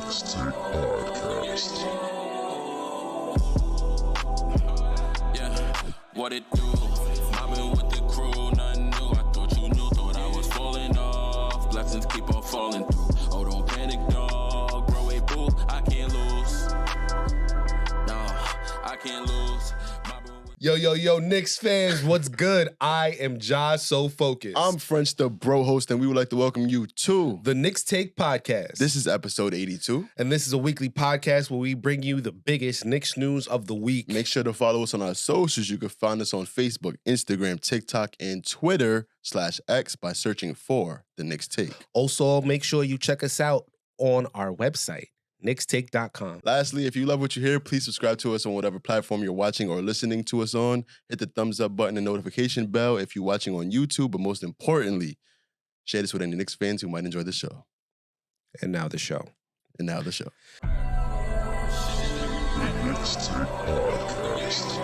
Mixtape Podcast. Yeah, what it do? Mobbing with the crew, nothing new. I thought you knew, thought I was falling off. Blessings keep on falling through. Oh, don't panic, dog. Bro, wait, boo, I can't lose. No, I can't lose. Yo, Knicks fans, what's good? I am Josh So Focused. I'm French the Bro host, and we would like to welcome you to the Knicks Take Podcast. This is episode 82. And this is a weekly podcast where we bring you the biggest Knicks news of the week. Make sure to follow us on our socials. You can find us on Facebook, Instagram, TikTok, and Twitter/X by searching for the Knicks Take. Also, make sure you check us out on our website, knickstake.com. Lastly, if you love what you hear, please subscribe to us on whatever platform you're watching or listening to us on. Hit the thumbs up button and notification bell if you're watching on YouTube. But most importantly, share this with any Knicks fans who might enjoy the show. And now the show. Mixtape Podcast.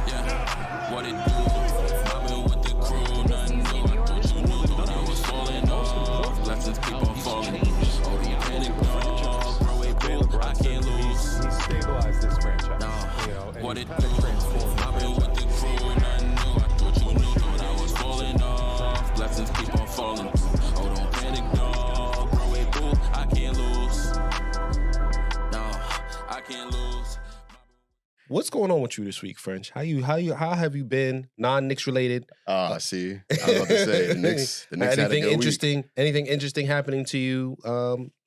Yeah, what it do? Mobbing with the crew, nothing new. I thought you knew, thought I was falling off. Blessings keep on falling. Oh, don't panic, dog. Bro, wait, boo, I can't lose. He stabilized this franchise. No, and what he it kinda do? transformed Mobbing with the crew, nothing new. I thought you knew, thought I was falling off. Blessings keep on falling. Oh, don't panic, dog. Bro, wait, boo, I can't lose. No, I can't lose. What's going on with you this week, French? How have you been? Non-Knicks related. See, I was about to say the Knicks had a Anything good interesting? Week. Anything interesting happening to you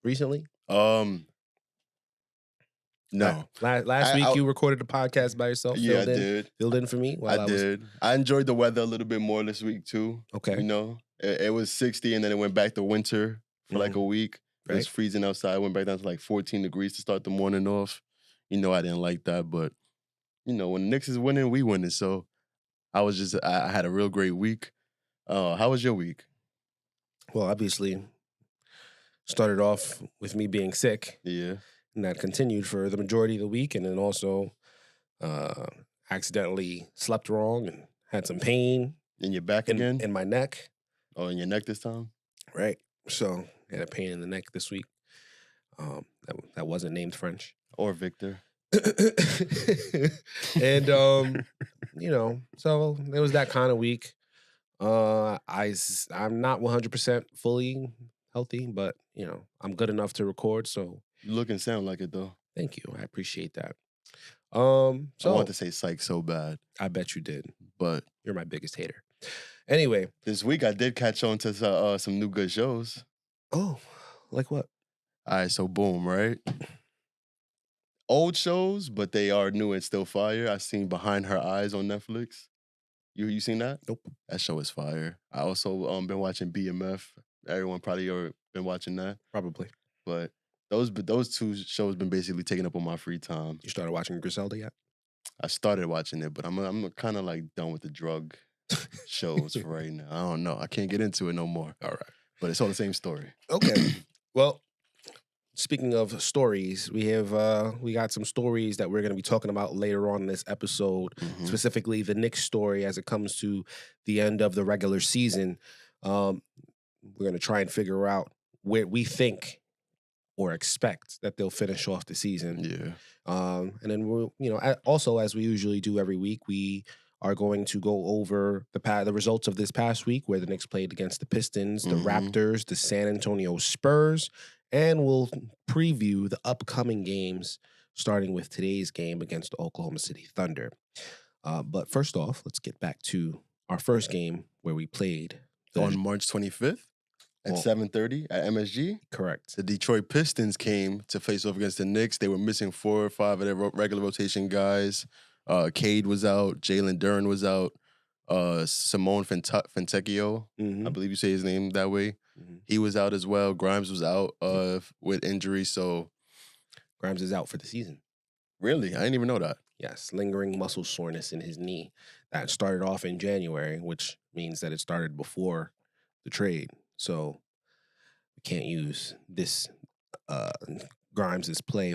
recently? No. Last week you recorded the podcast by yourself. Yeah, I did. Filled in for me. I did. I enjoyed the weather a little bit more this week too. Okay. You know, it was 60 and then it went back to winter for like a week. It was freezing outside. It went back down to like 14 degrees to start the morning off. You know, I didn't like that, but you know, when the Knicks is winning, we winning. So I had a real great week. How was your week? Well, obviously, started off with me being sick. Yeah. And that continued for the majority of the week. And then also accidentally slept wrong and had some pain. In your back again? In my neck. Oh, in your neck this time? Right. So I had a pain in the neck this week. That wasn't named French. Or Victor. And you know, so it was that kind of week. I'm not 100% fully healthy, but you know, I'm good enough to record. So you look and sound like it though. Thank you, I appreciate that. So I want to say psych so bad. I bet you did, but you're my biggest hater. Anyway, this week I did catch on to some new good shows. Oh, like what? All right, so boom, right? Old shows, but they are new and still fire. I seen Behind Her Eyes on Netflix. You seen that? Nope. That show is fire. I also been watching BMF. Everyone probably already been watching that. Probably. But those two shows been basically taking up on my free time. You started watching Griselda yet? I started watching it, but I'm kind of like done with the drug shows for right now. I don't know. I can't get into it no more. All right. But it's all the same story. Okay. Well, speaking of stories, we got some stories that we're going to be talking about later on in this episode, specifically the Knicks story as it comes to the end of the regular season. We're going to try and figure out where we think or expect that they'll finish off the season. Yeah. And then we'll, also as we usually do every week, we are going to go over the results of this past week where the Knicks played against the Pistons, the Raptors, the San Antonio Spurs, and we'll preview the upcoming games, starting with today's game against the Oklahoma City Thunder. But first off, let's get back to our first game where we played. On March 25th at 7:30 at MSG? Correct. The Detroit Pistons came to face off against the Knicks. They were missing 4 or 5 of their regular rotation guys. Cade was out. Jalen Duren was out. Simone Fontecchio, I believe you say his name that way. He was out as well. Grimes was out with injury. So Grimes is out for the season. Really? I didn't even know that. Yes, lingering muscle soreness in his knee. That started off in January, which means that it started before the trade. So we can't use this Grimes' play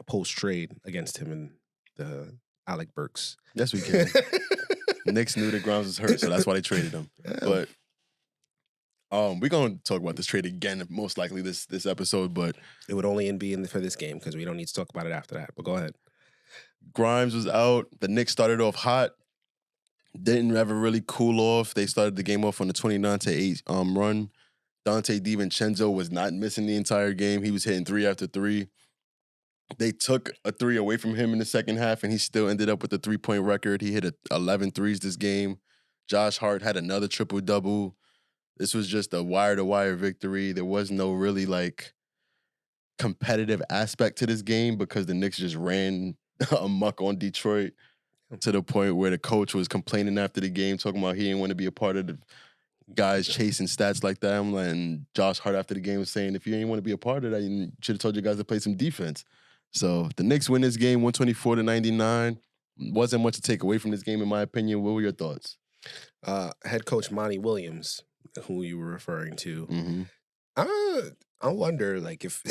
post-trade against him in the Alec Burks. Yes, we can. Knicks knew that Grimes was hurt, so that's why they traded him. But We're gonna talk about this trade again, most likely this episode, but It would only be for this game because we don't need to talk about it after that. But go ahead. Grimes was out. The Knicks started off hot. Didn't ever really cool off. They started the game off on the 29-8 run. Dante DiVincenzo was not missing the entire game. He was hitting 3 after 3. They took a 3 away from him in the second half, and he still ended up with a 3-point record. He hit 11 threes this game. Josh Hart had another triple-double. This was just a wire-to-wire victory. There was no really, like, competitive aspect to this game because the Knicks just ran amok on Detroit to the point where the coach was complaining after the game, talking about he didn't want to be a part of the guys chasing stats like that. And Josh Hart after the game was saying, if you didn't want to be a part of that, you should have told you guys to play some defense. So the Knicks win this game 124-99. Wasn't much to take away from this game, in my opinion. What were your thoughts? Head coach Monty Williams, who you were referring to. Mm-hmm. I wonder, like, if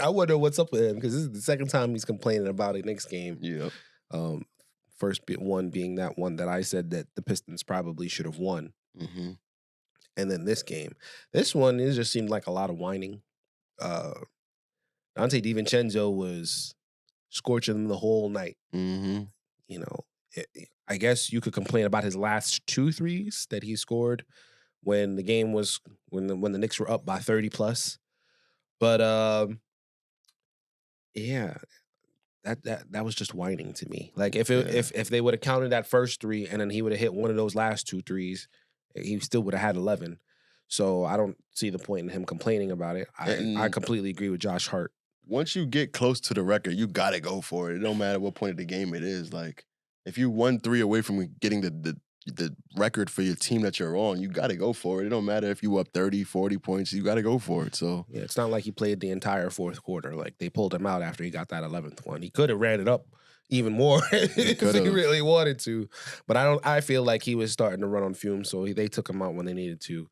I wonder what's up with him because this is the second time he's complaining about a Knicks game. Yeah. First one being that one that I said that the Pistons probably should have won, Mm-hmm. and then this game, this one it just seemed like a lot of whining. Dante DiVincenzo was scorching them the whole night. Mm-hmm. You know, I guess you could complain about his last 2 threes that he scored when the game was when the Knicks were up by 30 plus. But yeah, that was just whining to me. Like if they would have counted that first 3 and then he would have hit one of those last 2 threes, he still would have had 11. So I don't see the point in him complaining about it. I completely agree with Josh Hart. Once you get close to the record, you gotta go for it. It don't matter what point of the game it is. Like if you 1-3 away from getting the record for your team that you're on, you gotta go for it. It don't matter if you up 30, 40 points, you gotta go for it. So yeah, it's not like he played the entire fourth quarter. Like they pulled him out after he got that 11th one. He could have ran it up even more if he really wanted to. But I feel like he was starting to run on fumes, so they took him out when they needed to.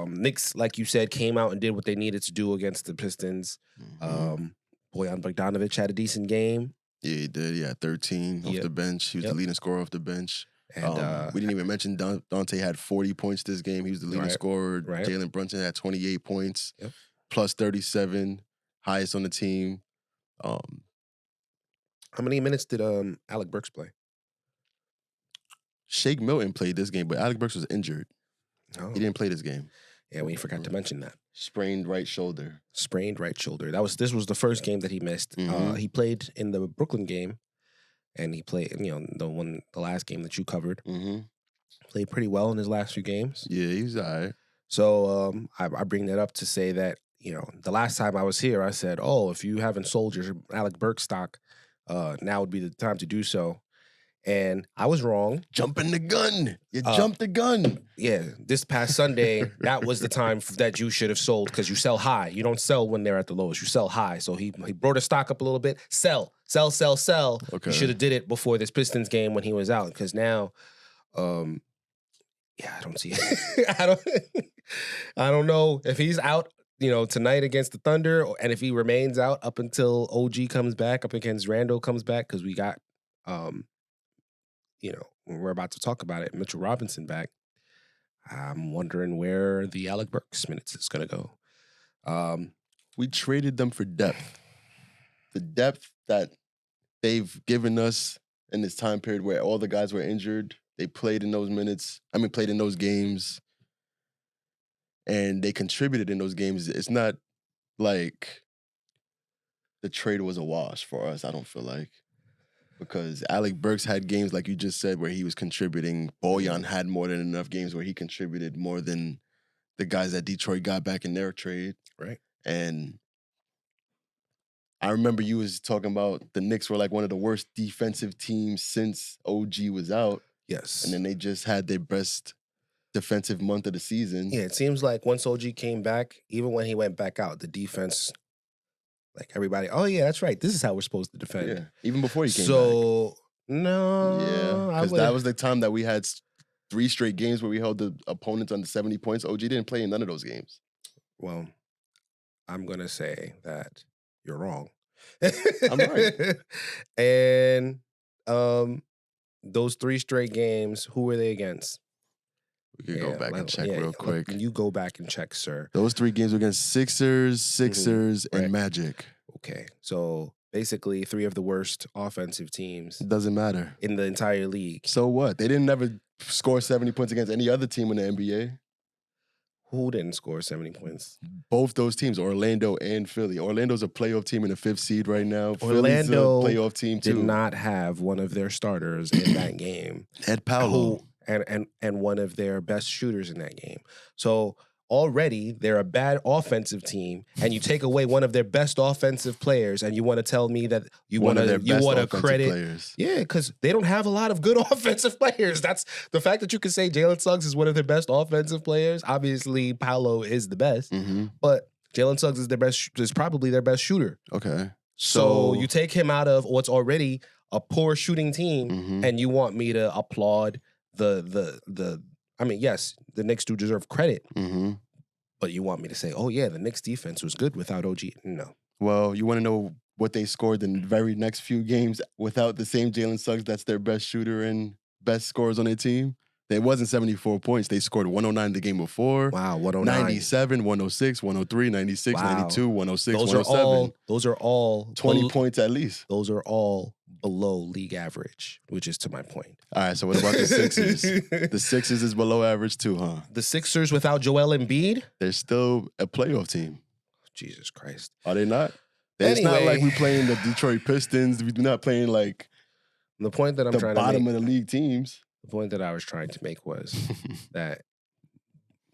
Knicks, like you said, came out and did what they needed to do against the Pistons. mm-hmm. Bojan Bogdanovic had a decent game. Yeah, he did. Yeah, 13 off the bench. He was the leading scorer off the bench. And we didn't even mention Dante had 40 points this game. He was the leading scorer. Right. Jalen Brunson had 28 points, Yep. plus 37, highest on the team. How many minutes did Alec Burks play? Shake Milton played this game, but Alec Burks was injured. Oh. He didn't play this game. Yeah, we forgot to mention that. Sprained right shoulder. Sprained right shoulder. This was the first game that he missed. Mm-hmm. He played in the Brooklyn game, and he played, the last game that you covered. Mm-hmm. Played pretty well in his last few games. Yeah, he was all right. So I bring that up to say that, the last time I was here, I said, oh, if you haven't sold your Alec Burks stock, now would be the time to do so. And I was wrong. Jumping the gun. You jumped the gun. Yeah, this past Sunday, that was the time that you should have sold because you sell high. You don't sell when they're at the lowest. You sell high. So he brought his stock up a little bit. Sell. Okay. You should have did it before this Pistons game when he was out because now, I don't see it. I don't know if he's out, tonight against the Thunder, and if he remains out up until OG comes back, up against Randall comes back because we got, when we're about to talk about it, Mitchell Robinson back. I'm wondering where the Alec Burks minutes is going to go. We traded them for depth. The depth that they've given us in this time period where all the guys were injured, they played in those played in those games, and they contributed in those games. It's not like the trade was a wash for us, I don't feel like. Because Alec Burks had games, like you just said, where he was contributing. Bojan had more than enough games where he contributed more than the guys that Detroit got back in their trade. Right. And I remember you was talking about the Knicks were like one of the worst defensive teams since OG was out. Yes. And then they just had their best defensive month of the season. Yeah, it seems like once OG came back, even when he went back out, the defense, like everybody, oh yeah, that's right. This is how we're supposed to defend. Yeah, even before he came back. So, no. Yeah, because that was the time that we had 3 straight games where we held the opponents under 70 points. OG didn't play in none of those games. Well, I'm going to say that you're wrong. I'm right. And those 3 straight games, who were they against? We could go back and check real quick. You go back and check, sir. Those 3 games were against Sixers, Right. and Magic. Okay, so basically 3 of the worst offensive teams It doesn't matter. in the entire league. So what? They didn't never score 70 points against any other team in the NBA. Who didn't score 70 points? Both those teams, Orlando and Philly. Orlando's a playoff team in the 5th seed right now. Orlando Philly's a playoff team too. Did not have one of their starters in that game. Ed Paolo. And one of their best shooters in that game. So already they're a bad offensive team, and you take away one of their best offensive players, and you want to tell me that you want to credit players. Yeah, because they don't have a lot of good offensive players. That's the fact that you can say Jalen Suggs is one of their best offensive players. Obviously, Paolo is the best, but Jalen Suggs is probably their best shooter. Okay. So you take him out of what's already a poor shooting team, and you want me to applaud I mean, yes, the Knicks do deserve credit, but you want me to say, oh yeah, the Knicks defense was good without OG? No. Well, you want to know what they scored in the very next few games without the same Jalen Suggs that's their best shooter and best scorers on their team? It wasn't 74 points. They scored 109 the game before. Wow, 109. 97, 106, 103, 96, Wow. 92, 106, Those 107. Those are all 20 points at least. Those are all below league average, which is to my point. All right, so what about the Sixers? The Sixers is below average too, huh? The Sixers without Joel Embiid? They're still a playoff team. Jesus Christ. Are they not? It's not Anyway. like we playing the Detroit Pistons. We're not playing like The point that I'm the trying to bottom make, of the league teams. the point that I was trying to make was that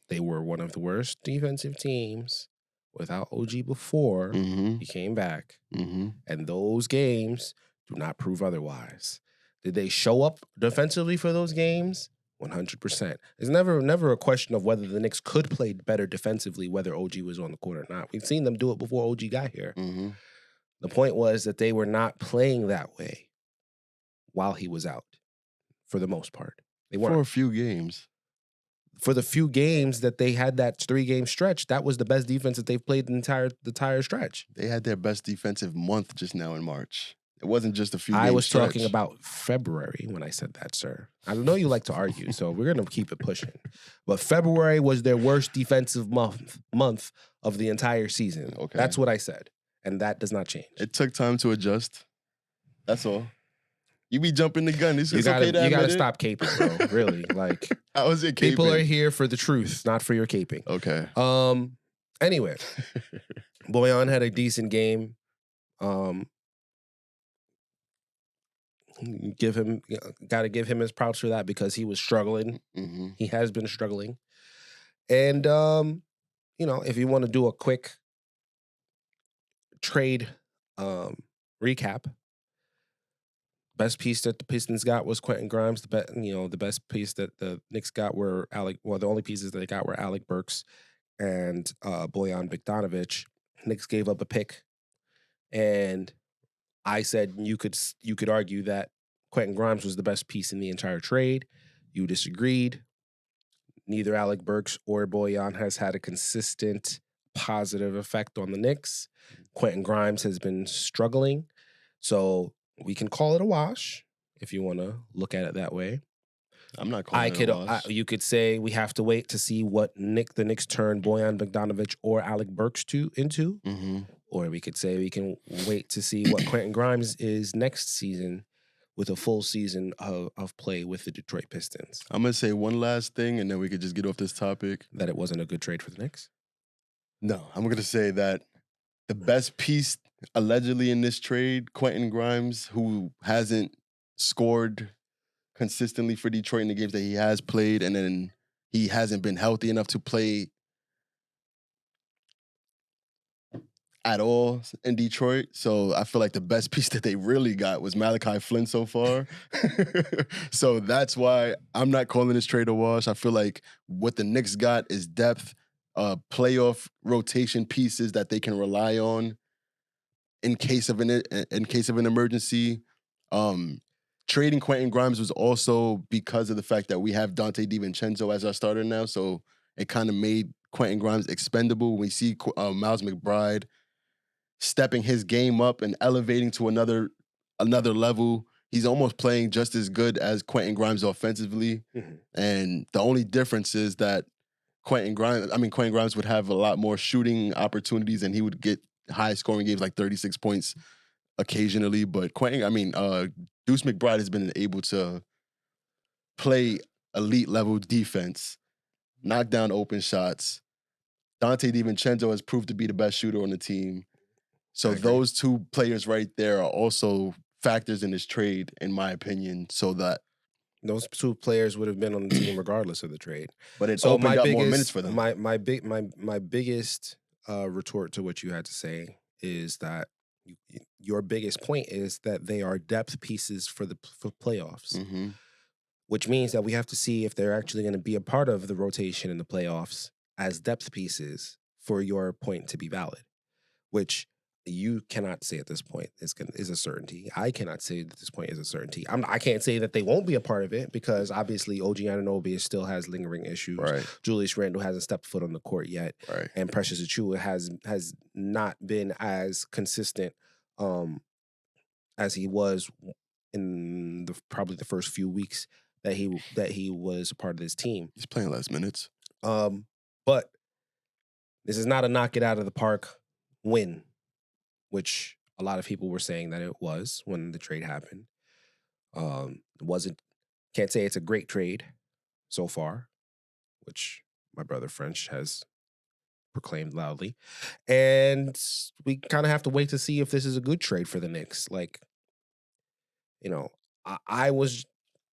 they were one of the worst defensive teams without OG before he came back. And those games do not prove otherwise. Did they show up defensively for those games? 100%. It's never a question of whether the Knicks could play better defensively, whether OG was on the court or not. We've seen them do it before OG got here. The point was that they were not playing that way while he was out, for the most part. They weren't. For a few games. For the few games that they had that 3-game stretch, that was the best defense that they've played the entire stretch. They had their best defensive month just now in March. It wasn't just a few I games was stretch. talking about February when I said that, sir. I know you like to argue, so we're going to keep it pushing. But February was their worst defensive month of the entire season. Okay. That's what I said. And that does not change. It took time to adjust. That's all. You be jumping the gun. It's You okay to gotta admit it. stop caping, bro. Really. Like, How is it caping? people are here for the truth, not for your caping. Okay. Anyway, Boyan had a decent game. Got to give him his props for that because he was struggling. He has been struggling. And, if you want to do a quick trade recap, best piece that the Pistons got was Quentin Grimes. The best piece that the Knicks got were the only pieces that they got were Alec Burks and Bojan Bogdanovic. Knicks gave up a pick, and I said you could argue that Quentin Grimes was the best piece in the entire trade. You disagreed. Neither Alec Burks or Bojan has had a consistent positive effect on the Knicks. Quentin Grimes has been struggling, so we can call it a wash if you want to look at it that way. I'm not calling it a wash. You could say we have to wait to see what the Knicks turn Bojan Bogdanovic or Alec Burks into. Or we could say we can wait to see what Quentin Grimes is next season with a full season of play with the Detroit Pistons. I'm going to say one last thing, and then we could just get off this topic. That it wasn't a good trade for the Knicks? No, I'm going to say that the best piece allegedly in this trade, Quentin Grimes, who hasn't scored consistently for Detroit in the games that he has played, and then he hasn't been healthy enough to play at all in Detroit. So I feel like the best piece that they really got was Malachi Flynn so far. So that's why I'm not calling this trade a wash. I feel like what the Knicks got is depth, playoff rotation pieces that they can rely on in case of an emergency. Trading Quentin Grimes was also because of the fact that we have Dante DiVincenzo as our starter now, so it kind of made Quentin Grimes expendable. We see Miles McBride stepping his game up and elevating to another level. he's almost playing just as good as Quentin Grimes offensively. And the only difference is that Quentin Grimes would have a lot more shooting opportunities and he would get high scoring games like 36 points occasionally. But Deuce McBride has been able to play elite level defense, knock down open shots. Dante DiVincenzo has proved to be the best shooter on the team. So those two players right there are also factors in this trade, in my opinion, so that those two players would have been on the team regardless of the trade. But it opened up more minutes for them. My biggest retort to what you had to say is that your biggest point is that they are depth pieces for playoffs, which means that we have to see if they're actually going to be a part of the rotation in the playoffs as depth pieces for your point to be valid, which you cannot say at this point is a certainty. I cannot say at this point is a certainty. I can't say that they won't be a part of it because obviously OG Anunoby still has lingering issues. Right. Julius Randle hasn't stepped foot on the court yet. Right. And Precious Achiuwa has not been as consistent as he was in probably the first few weeks that he was a part of this team. He's playing less minutes. But this is not a knock it out of the park win, which a lot of people were saying that it was when the trade happened. Can't say it's a great trade so far, which my brother French has proclaimed loudly. And we kind of have to wait to see if this is a good trade for the Knicks. Like, I was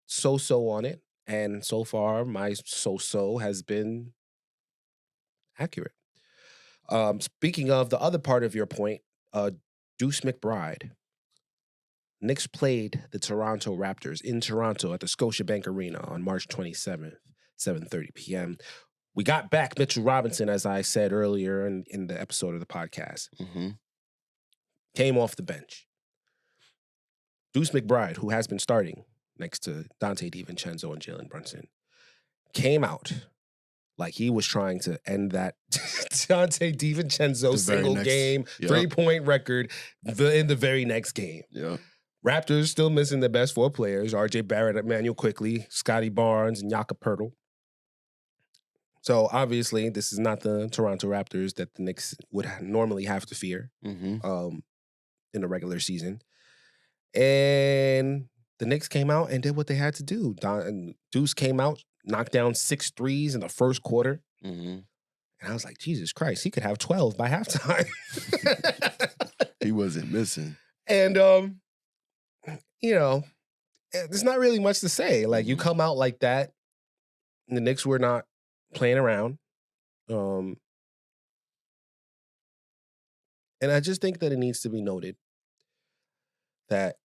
so-so on it, and so far my so-so has been accurate. Speaking of the other part of your point, Deuce McBride. Knicks played the Toronto Raptors in Toronto at the Scotiabank Arena on March 27th, 7:30 p.m. We got back Mitchell Robinson, as I said earlier in the episode of the podcast. Came off the bench. Deuce McBride, who has been starting next to Dante DiVincenzo and Jalen Brunson, came out like he was trying to end that Dante DiVincenzo single game 3-point record in the very next game. Yeah. Raptors still missing their best 4 players: RJ Barrett, Emmanuel Quickley, Scotty Barnes, and Jakob Poeltl. So obviously, this is not the Toronto Raptors that the Knicks would normally have to fear in the regular season. And the Knicks came out and did what they had to do. Deuce came out, knocked down 6 threes in the first quarter. And I was like, Jesus Christ, he could have 12 by halftime. He wasn't missing. And, there's not really much to say. Like, you come out like that, and the Knicks were not playing around. And I just think that it needs to be noted that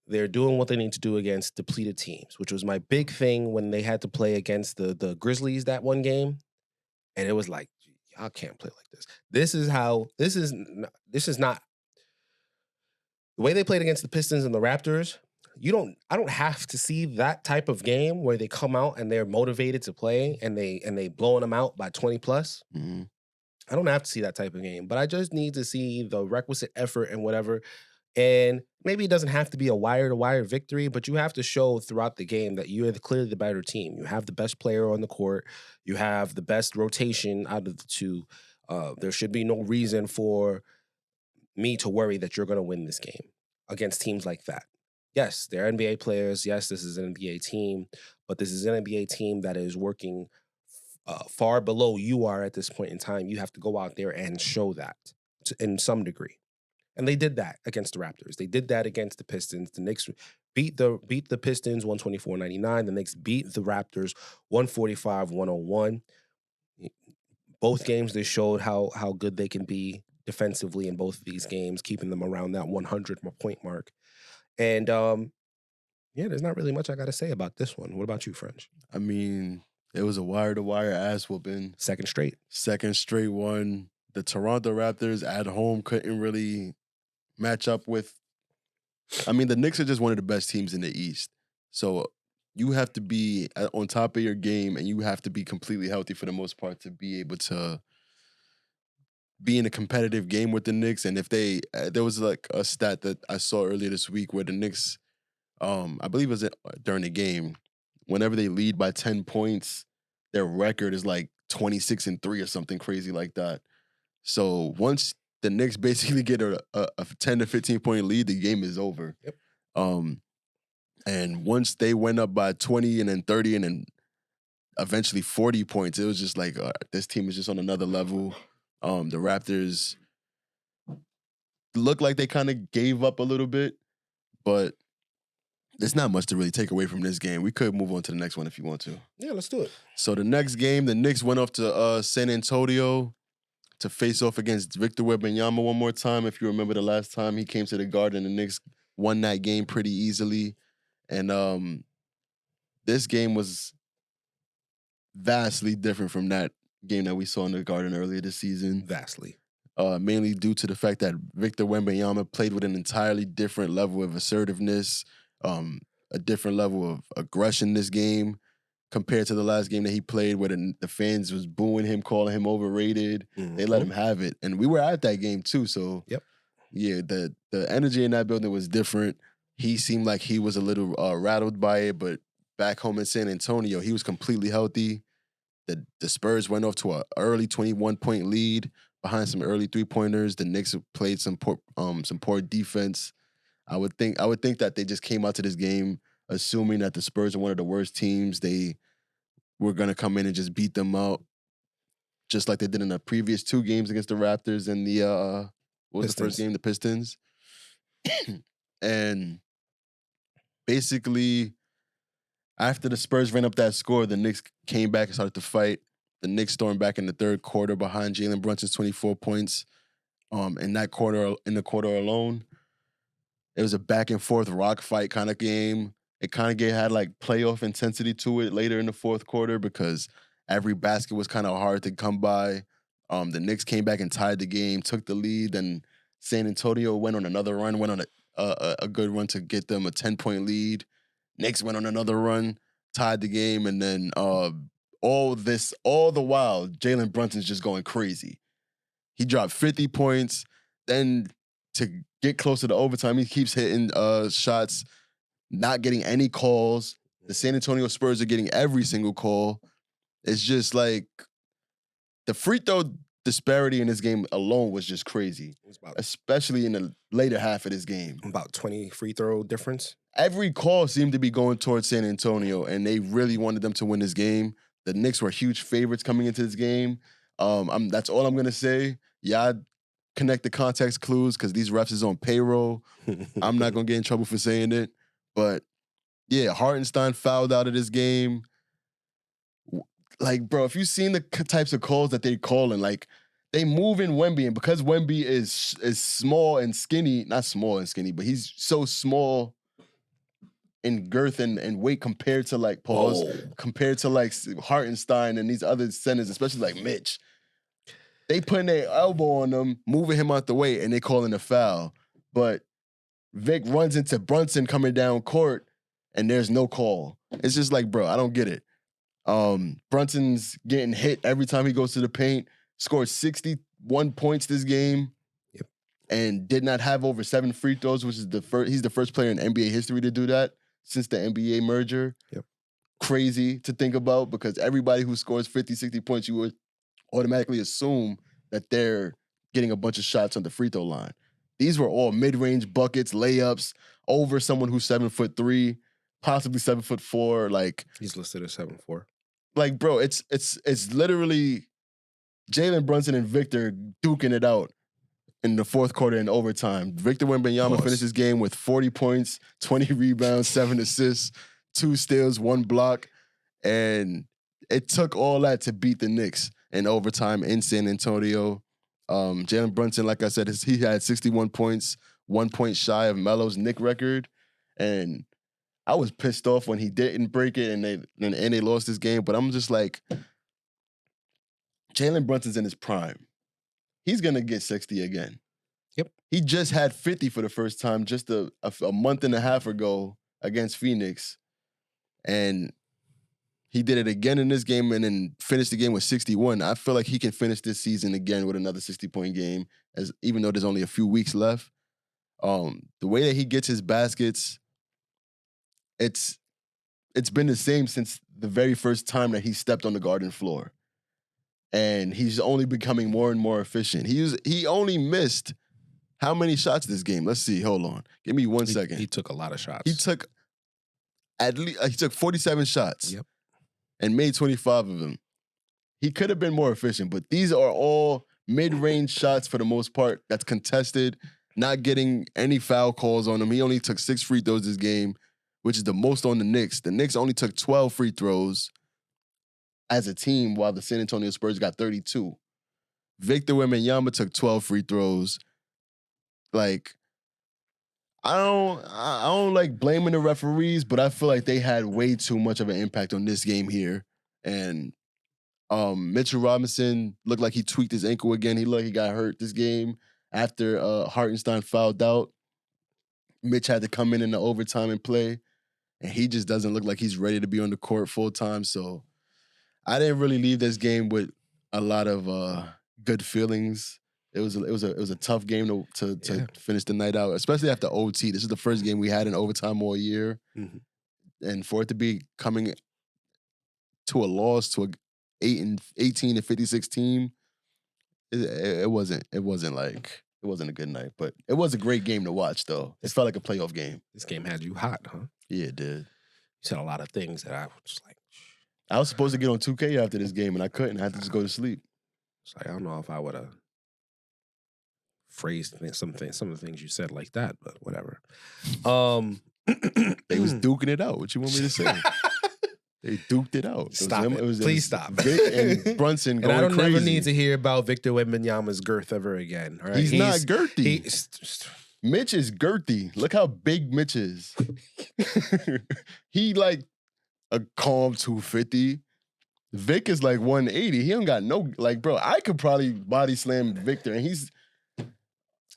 they're doing what they need to do against depleted teams, which was my big thing when they had to play against the Grizzlies that one game. And it was like, y'all can't play like this. This is not the way they played against the Pistons and the Raptors. I don't have to see that type of game where they come out and they're motivated to play and they blowing them out by 20 plus. I don't have to see that type of game, but I just need to see the requisite effort and whatever. And maybe it doesn't have to be a wire-to-wire victory, but you have to show throughout the game that you're clearly the better team. You have the best player on the court. You have the best rotation out of the two. There should be no reason for me to worry that you're going to win this game against teams like that. Yes, they're NBA players. Yes, this is an NBA team, but this is an NBA team that is working far below you are at this point in time. You have to go out there and show that in some degree. And they did that against the Raptors. They did that against the Pistons. The Knicks beat the Pistons 124-99. The Knicks beat the Raptors 145-101. Both games, they showed how good they can be defensively in both of these games, keeping them around that 100-point mark. And, there's not really much I got to say about this one. What about you, French? I mean, it was a wire-to-wire ass whooping. Second straight one. The Toronto Raptors at home couldn't really match up with. I mean, the Knicks are just one of the best teams in the East. So you have to be on top of your game and you have to be completely healthy for the most part to be able to be in a competitive game with the Knicks. And if there was like a stat that I saw earlier this week where the Knicks I believe it was during the game. Whenever they lead by 10 points, their record is like 26-3 or something crazy like that. So once the Knicks basically get a 10 to 15 point lead, the game is over. Yep. And once they went up by 20 and then 30 and then eventually 40 points, it was just like this team is just on another level. The Raptors looked like they kind of gave up a little bit, but there's not much to really take away from this game. We could move on to the next one if you want to. Yeah, let's do it. So the next game, the Knicks went off to San Antonio to face off against Victor Wembanyama one more time. If you remember the last time he came to the Garden, the Knicks won that game pretty easily. And this game was vastly different from that game that we saw in the Garden earlier this season. Vastly. Mainly due to the fact that Victor Wembanyama played with an entirely different level of assertiveness, a different level of aggression this game compared to the last game that he played where the fans was booing him, calling him overrated. They let him have it. And we were at that game too, so yep. Yeah, the energy in that building was different. He seemed like he was a little rattled by it, but back home in San Antonio, he was completely healthy. The Spurs went off to an early 21-point lead behind some early three-pointers. The Knicks played some poor defense. I would think that they just came out to this game assuming that the Spurs are one of the worst teams. They were going to come in and just beat them out, just like they did in the previous two games against the Raptors and the what was the first game? The Pistons. And basically, after the Spurs ran up that score, the Knicks came back and started to fight. The Knicks stormed back in the third quarter behind Jalen Brunson's 24 points. In the quarter alone, it was a back and forth rock fight kind of game. It kind of had like playoff intensity to it later in the fourth quarter because every basket was kind of hard to come by. The Knicks came back and tied the game, took the lead, and San Antonio went on another run, went on a good run to get them a 10-point lead. Knicks went on another run, tied the game, and then all the while, Jalen Brunson's just going crazy. He dropped 50 points. Then to get closer to overtime, he keeps hitting shots, not getting any calls. The San Antonio Spurs are getting every single call. It's just like the free throw disparity in this game alone was just crazy, especially in the later half of this game. About 20 free throw difference. Every call seemed to be going towards San Antonio, and they really wanted them to win this game. The Knicks were huge favorites coming into this game. That's all I'm going to say. Y'all connect the context clues because these refs is on payroll. I'm not going to get in trouble for saying it. But, yeah, Hartenstein fouled out of this game. Like, bro, if you've seen the types of calls that they calling, like, they move in Wemby, and because Wemby is small and skinny, not small and skinny, but he's so small in girth and weight compared to, like, compared to, like, Hartenstein and these other centers, especially, like, Mitch. They putting their elbow on him, moving him out the way, and they calling a foul. But Vic runs into Brunson coming down court, and there's no call. It's just like, bro, I don't get it. Brunson's getting hit every time he goes to the paint, scored 61 points this game, and did not have over 7 free throws, which is he's the first player in NBA history to do that since the NBA merger. Yep. Crazy to think about because everybody who scores 50, 60 points, you would automatically assume that they're getting a bunch of shots on the free throw line. These were all mid-range buckets, layups, over someone who's 7'3", possibly 7'4". Like he's listed as 7'4". Like, bro, it's literally Jalen Brunson and Victor duking it out in the fourth quarter and overtime. Victor Wembanyama finished his game with 40 points, 20 rebounds, 7 assists, 2 steals, 1 block, and it took all that to beat the Knicks in overtime in San Antonio. Jalen Brunson, like I said, he had 61 points, 1 point shy of Melo's Knick record, and I was pissed off when he didn't break it and they lost this game. But I'm just like, Jalen Brunson's in his prime. He's gonna get 60 again. Yep. He just had 50 for the first time just a month and a half ago against Phoenix, and he did it again in this game and then finished the game with 61. I feel like he can finish this season again with another 60-point game, even though there's only a few weeks left. The way that he gets his baskets, it's been the same since the very first time that he stepped on the Garden floor. And he's only becoming more and more efficient. He only missed how many shots this game? Let's see. Hold on. Give me 1 second. He took a lot of shots. He took 47 shots. Yep. And made 25 of them. He could have been more efficient, but these are all mid-range shots for the most part. That's contested, not getting any foul calls on him. He only took 6 free throws this game, which is the most on the Knicks. The Knicks only took 12 free throws as a team, while the San Antonio Spurs got 32. Victor Wembanyama took 12 free throws. Like, I don't like blaming the referees, but I feel like they had way too much of an impact on this game here. And Mitchell Robinson looked like he tweaked his ankle again. He looked like he got hurt this game after Hartenstein fouled out. Mitch had to come in the overtime and play, and he just doesn't look like he's ready to be on the court full time. So I didn't really leave this game with a lot of good feelings. It was a tough game to finish the night out, especially after OT. This is the first game we had in overtime all year, and for it to be coming to a loss to a 18 and 56 team, it wasn't a good night. But it was a great game to watch, though. It felt like a playoff game. This game had you hot, huh? Yeah, it did. You said a lot of things that I was just like. I was supposed to get on 2K after this game, and I couldn't. I had to just go to sleep. It's like I don't know if I would have phrased some of the things you said like that, but whatever. They was duking it out. What you want me to say? They duked it out. Stop it. Please stop. Vic and Brunson going and I don't crazy. never need to hear about Victor Wembanyama's girth ever again. All right? He's not girthy. Mitch is girthy. Look how big Mitch is. He like a calm 250. Vic is like 180. He don't got no, like, bro, I could probably body slam Victor, and he's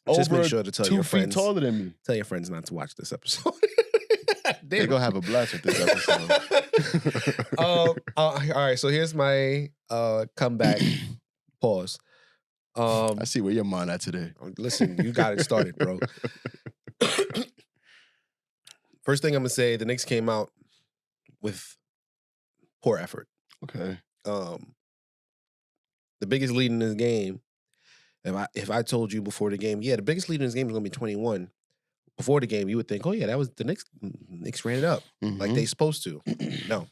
just over make sure to tell 2 your feet friends, taller than me. Tell your friends not to watch this episode. They're going to have a blast with this episode. All right, so here's my comeback. Pause. I see where your mind at today. Listen, you got it started, bro. First thing I'm going to say, the Knicks came out with poor effort. Okay. The biggest lead in this game, if I told you before the game, the biggest lead in this game is going to be 21. Before the game, you would think, oh yeah, that was the Knicks. Knicks ran it up like they supposed to. No.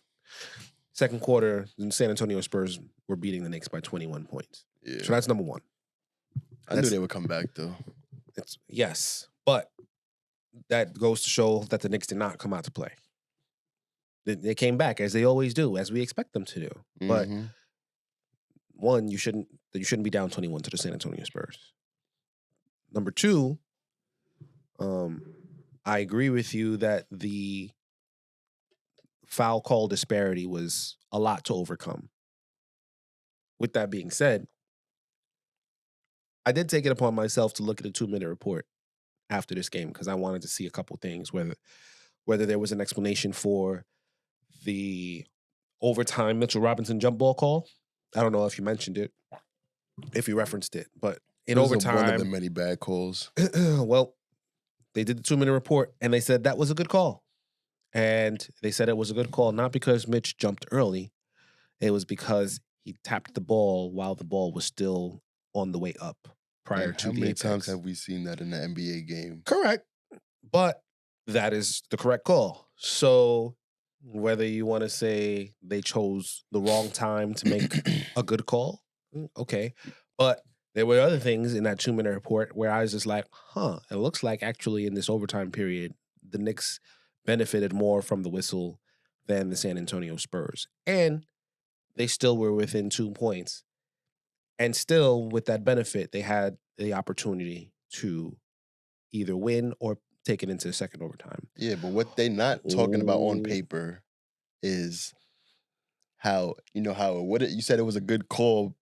Second quarter, the San Antonio Spurs were beating the Knicks by 21 points. Yeah. So that's number one. I knew they would come back though. Yes, but that goes to show that the Knicks did not come out to play. They came back as they always do, as we expect them to do. But one, you shouldn't be down 21 to the San Antonio Spurs. Number two, I agree with you that the foul call disparity was a lot to overcome. With that being said, I did take it upon myself to look at a 2-minute report after this game because I wanted to see a couple things, whether there was an explanation for the overtime Mitchell Robinson jump ball call. I don't know if you mentioned it, if you referenced it, but in overtime, one of the many bad calls. Well, they did the 2-minute report and they said that was a good call. And they said it was a good call, not because Mitch jumped early. It was because he tapped the ball while the ball was still on the way up prior to the How many apex. times have we seen that in the NBA game? Correct. But that is the correct call. So whether you want to say they chose the wrong time to make a good call, okay. But there were other things in that 2-minute report where I was just like, it looks like actually in this overtime period, the Knicks benefited more from the whistle than the San Antonio Spurs. And they still were within 2 points. And still, with that benefit, they had the opportunity to either win or take it into the second overtime. Yeah, but what they not talking about on paper is how you said it was a good call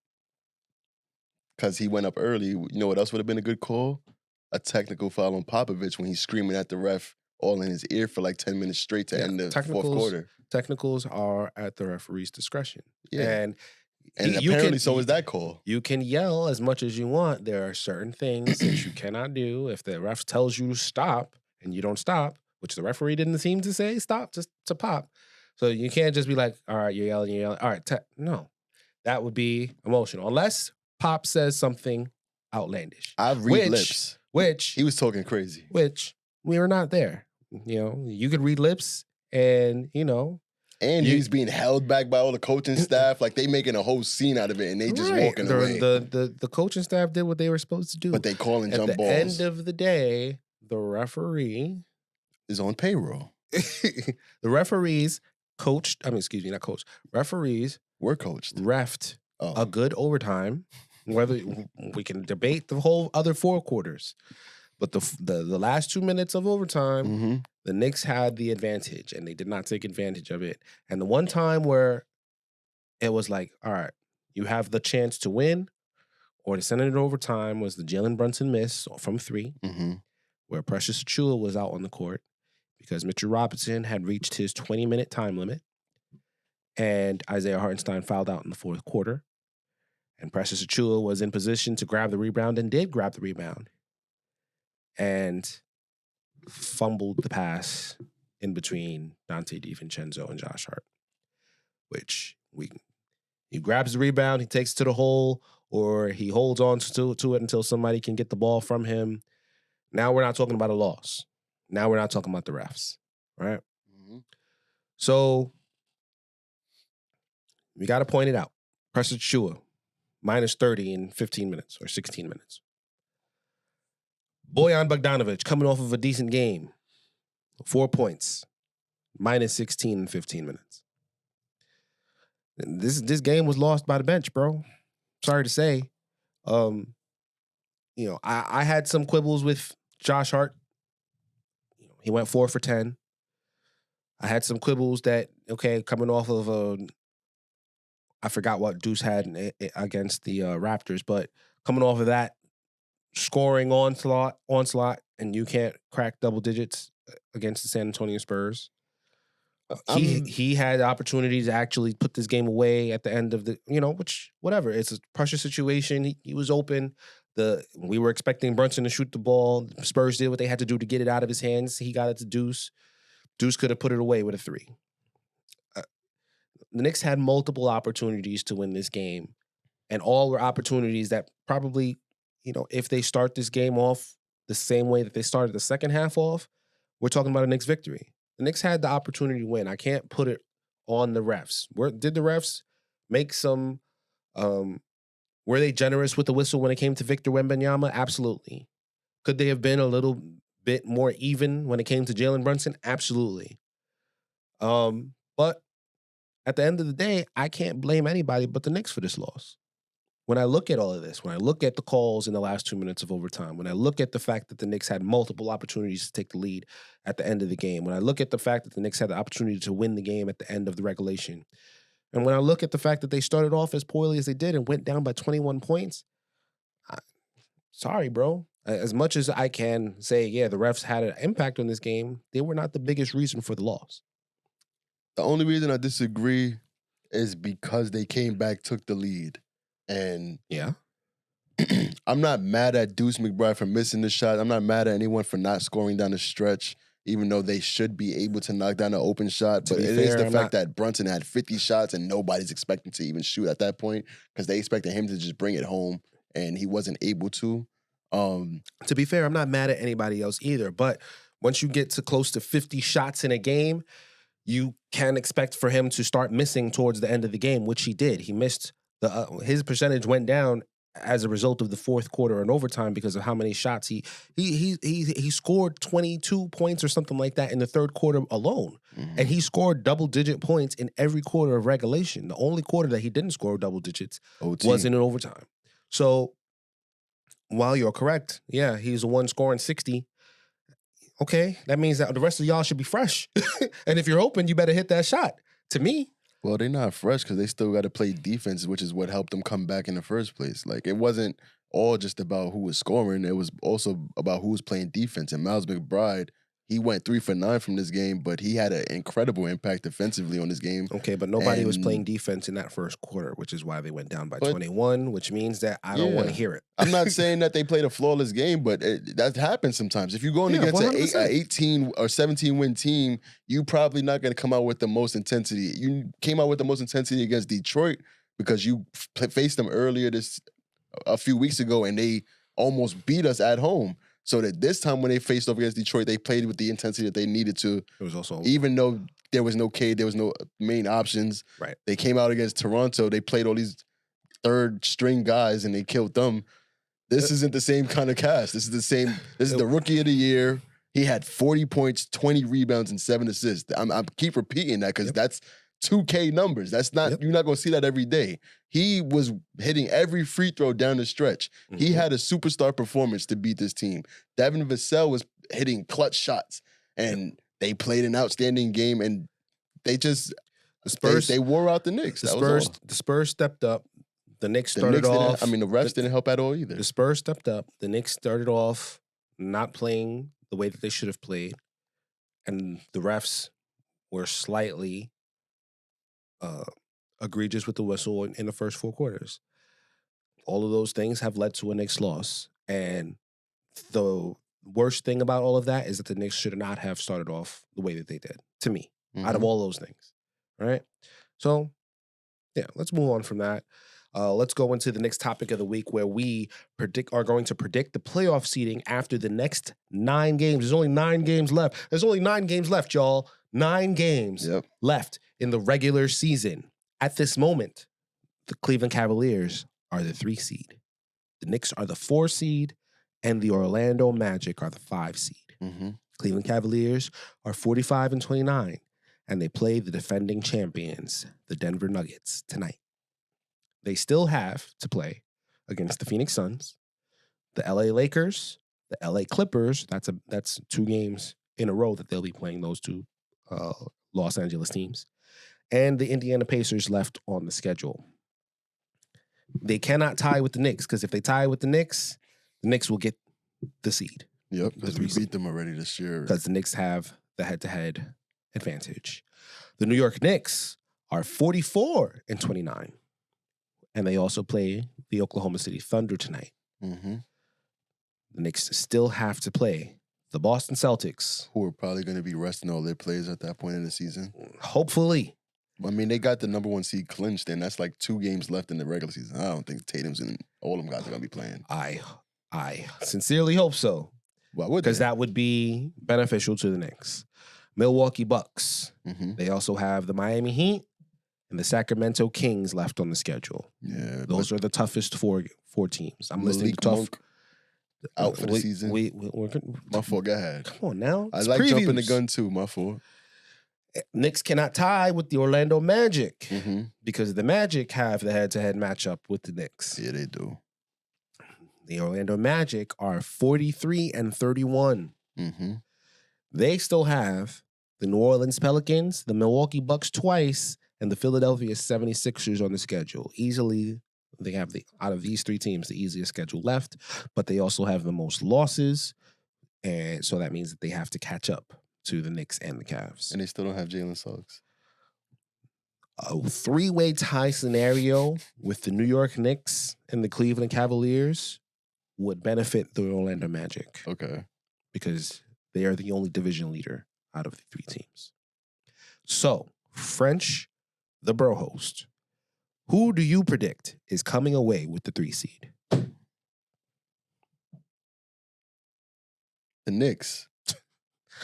because he went up early. You know what else would have been a good call? A technical foul on Popovich when he's screaming at the ref all in his ear for like 10 minutes straight to end the fourth quarter. Technicals are at the referee's discretion. Yeah. And apparently so is that call. You can yell as much as you want. There are certain things that you cannot do. If the ref tells you to stop and you don't stop, which the referee didn't seem to say stop, just to pop. So you can't just be like, all right, you're yelling. All right, no. That would be emotional. Unless Pop says something outlandish. I read lips. Which He was talking crazy. Which we were not there. You know, you could read lips and, you know. And he's being held back by all the coaching staff. Like, they making a whole scene out of it and they just walking away. The coaching staff did what they were supposed to do. But they calling jump balls. At the end of the day, the referee is on payroll. The referees not coached. Referees were coached. Refed a good overtime. Whether we can debate the whole other 4 quarters. But the last 2 minutes of overtime, the Knicks had the advantage, and they did not take advantage of it. And the one time where it was like, all right, you have the chance to win, or to send it to overtime was the Jalen Brunson miss from 3, where Precious Achiuwa was out on the court because Mitchell Robinson had reached his 20-minute time limit, and Isaiah Hartenstein fouled out in the 4th quarter. And Precious Achiuwa was in position to grab the rebound and did grab the rebound. And fumbled the pass in between Dante DiVincenzo and Josh Hart, which he grabs the rebound, he takes it to the hole, or he holds on to it until somebody can get the ball from him. Now we're not talking about a loss. Now we're not talking about the refs, right? So we got to point it out. Precious Achiuwa, minus 30 in 15 minutes or 16 minutes. Bojan Bogdanović coming off of a decent game. 4 points. Minus 16 in 15 minutes. This game was lost by the bench, bro. Sorry to say. You know, I had some quibbles with Josh Hart. He went 4 for 10. I had some quibbles that, okay, coming off of I forgot what Deuce had against the Raptors, but coming off of that, scoring onslaught, and you can't crack double digits against the San Antonio Spurs. He had the opportunity to actually put this game away at the end of the, which, whatever. It's a pressure situation. He was open. We were expecting Brunson to shoot the ball. The Spurs did what they had to do to get it out of his hands. He got it to Deuce. Deuce could have put it away with a 3. The Knicks had multiple opportunities to win this game, and all were opportunities that probably, if they start this game off the same way that they started the second half off, we're talking about a Knicks victory. The Knicks had the opportunity to win. I can't put it on the refs. Did the refs make some, were they generous with the whistle when it came to Victor Wembanyama? Absolutely. Could they have been a little bit more even when it came to Jalen Brunson? Absolutely. But at the end of the day, I can't blame anybody but the Knicks for this loss. When I look at all of this, when I look at the calls in the last 2 minutes of overtime, when I look at the fact that the Knicks had multiple opportunities to take the lead at the end of the game, when I look at the fact that the Knicks had the opportunity to win the game at the end of the regulation, and when I look at the fact that they started off as poorly as they did and went down by 21 points, sorry, bro. As much as I can say, yeah, the refs had an impact on this game, they were not the biggest reason for the loss. The only reason I disagree is because they came back, took the lead. And yeah, I'm not mad at Deuce McBride for missing the shot. I'm not mad at anyone for not scoring down the stretch, even though they should be able to knock down an open shot. But it is the fact that Brunson had 50 shots and nobody's expecting to even shoot at that point because they expected him to just bring it home and he wasn't able to. To be fair, I'm not mad at anybody else either. But once you get to close to 50 shots in a game, you can expect for him to start missing towards the end of the game, which he did. He missed. His percentage went down as a result of the 4th quarter and overtime because of how many shots he scored 22 points or something like that in the 3rd quarter alone. And he scored double-digit points in every quarter of regulation. The only quarter that he didn't score double digits was in an overtime. So while you're correct, yeah, he's the one scoring 60. Okay, that means that the rest of y'all should be fresh. And if you're open, you better hit that shot. To me. Well, they're not fresh because they still got to play defense, which is what helped them come back in the first place. Like, it wasn't all just about who was scoring. It was also about who was playing defense. And Miles McBride He went 3 for 9 from this game, but he had an incredible impact defensively on this game. Okay, but nobody was And- playing defense in that first quarter, which is why they went down by But- 21, which means that I don't want to Yeah. hear it. I'm not saying that they played a flawless game, but that happens sometimes. If you're going Yeah, against an 100%. 18 or 17 win team, you probably not going to come out with the most intensity. You came out with the most intensity against Detroit because you faced them earlier a few weeks ago, and they almost beat us at home. So that this time when they faced off against Detroit, they played with the intensity that they needed to. It was also Even though there was no Cade, there was no main options. Right. They came out against Toronto. They played all these third string guys and they killed them. This isn't the same kind of cast. This is the rookie of the year. He had 40 points, 20 rebounds, and 7 assists. I keep repeating that because that's 2K numbers. That's not you're not gonna see that every day. He was hitting every free throw down the stretch. He had a superstar performance to beat this team. Devin Vassell was hitting clutch shots, and they played an outstanding game. And they just the Spurs. they wore out the Knicks. The Spurs stepped up. The Knicks started the off. the refs didn't help at all either. The Spurs stepped up. The Knicks started off not playing the way that they should have played, and the refs were slightly egregious with the whistle in the first 4 quarters. All of those things have led to a Knicks loss, and the worst thing about all of that is that the Knicks should not have started off the way that they did. To me, out of all those things, right? So, yeah, let's move on from that. Let's go into the next topic of the week, where we are going to predict the playoff seeding after the next 9 games. There's only 9 games left. There's only 9 games left, y'all. 9 games left in the regular season. At this moment, the Cleveland Cavaliers are the 3 seed. The Knicks are the 4 seed, and the Orlando Magic are the 5 seed. Cleveland Cavaliers are 45-29, and they play the defending champions, the Denver Nuggets, tonight. They still have to play against the Phoenix Suns, the LA Lakers, the LA Clippers. That's 2 games in a row that they'll be playing those 2 Los Angeles teams, and the Indiana Pacers left on the schedule. They cannot tie with the Knicks, because if they tie with the Knicks will get the seed. Yep, because we beat them already this year. Because the Knicks have the head-to-head advantage. The New York Knicks are 44-29. And they also play the Oklahoma City Thunder tonight. The Knicks still have to play the Boston Celtics, who are probably going to be resting all their players at that point in the season. Hopefully. I mean, they got the number 1 seed clinched, and that's like 2 games left in the regular season. I don't think Tatum's and all them guys are going to be playing. I sincerely hope so. Why would they? Because that would be beneficial to the Knicks. Milwaukee Bucks. They also have the Miami Heat and the Sacramento Kings left on the schedule. Yeah, those are the toughest four teams. I'm listening Malik to tough. Monk out for the season. We're my fault. Go ahead. Come on now. I like jumping the gun too. My fault. Knicks cannot tie with the Orlando Magic because the Magic have the head-to-head matchup with the Knicks. Yeah, they do. The Orlando Magic are 43-31. They still have the New Orleans Pelicans, the Milwaukee Bucks twice, and the Philadelphia 76ers on the schedule. Easily, they have out of these 3 teams, the easiest schedule left, but they also have the most losses, and so that means that they have to catch up to the Knicks and the Cavs. And they still don't have Jalen Suggs. A 3-way tie scenario with the New York Knicks and the Cleveland Cavaliers would benefit the Orlando Magic. Okay. Because they are the only division leader out of the 3 teams. So, French, the bro host, who do you predict is coming away with the 3 seed? The Knicks.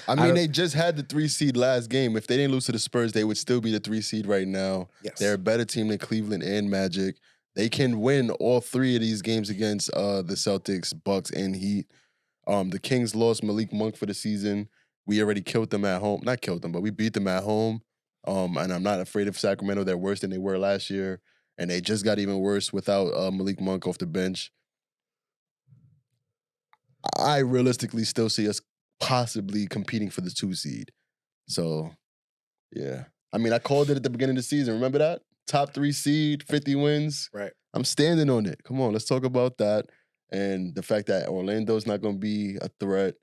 I mean, they just had the 3 seed last game. If they didn't lose to the Spurs, they would still be the 3 seed right now. Yes. They're a better team than Cleveland and Magic. They can win all 3 of these games against the Celtics, Bucks, and Heat. The Kings lost Malik Monk for the season. We already killed them at home. Not killed them, but we beat them at home. And I'm not afraid of Sacramento. They're worse than they were last year. And they just got even worse without Malik Monk off the bench. I realistically still see us possibly competing for the 2 seed. So, yeah. I mean, I called it at the beginning of the season. Remember that? Top 3 seed, 50 wins. Right. I'm standing on it. Come on, let's talk about that. And the fact that Orlando's not going to be a threat,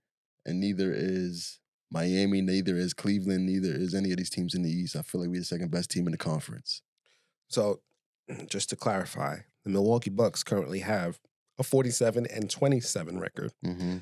and neither is Miami, neither is Cleveland, neither is any of these teams in the East. I feel like we're the second best team in the conference. So, just to clarify, the Milwaukee Bucks currently have a 47-27 record. Mm-hmm.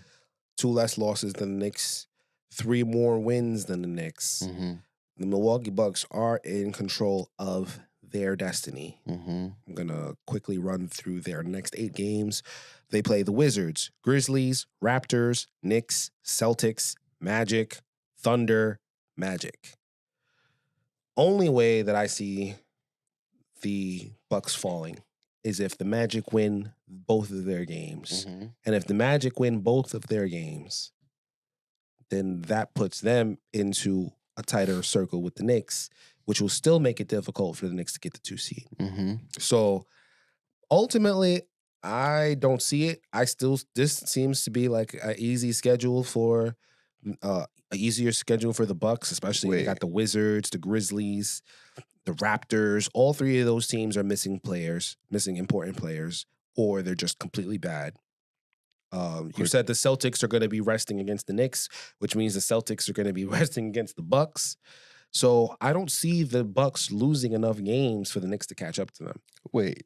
2 less losses than the Knicks, 3 more wins than the Knicks. Mm-hmm. The Milwaukee Bucks are in control of their destiny. Mm-hmm. I'm going to quickly run through their next 8 games. They play the Wizards, Grizzlies, Raptors, Knicks, Celtics, Magic, Thunder, Magic. Only way that I see the Bucks falling is if the Magic win both of their games. Mm-hmm. And if the Magic win both of their games, then that puts them into a tighter circle with the Knicks, which will still make it difficult for the Knicks to get the 2 seed. Mm-hmm. So ultimately, I don't see it. This seems to be like an easy schedule for an easier schedule for the Bucks, especially they got the Wizards, the Grizzlies, the Raptors. All 3 of those teams are missing important players, or they're just completely bad. You said the Celtics are going to be resting against the Knicks, which means the Celtics are going to be resting against the Bucks. So I don't see the Bucks losing enough games for the Knicks to catch up to them. Wait.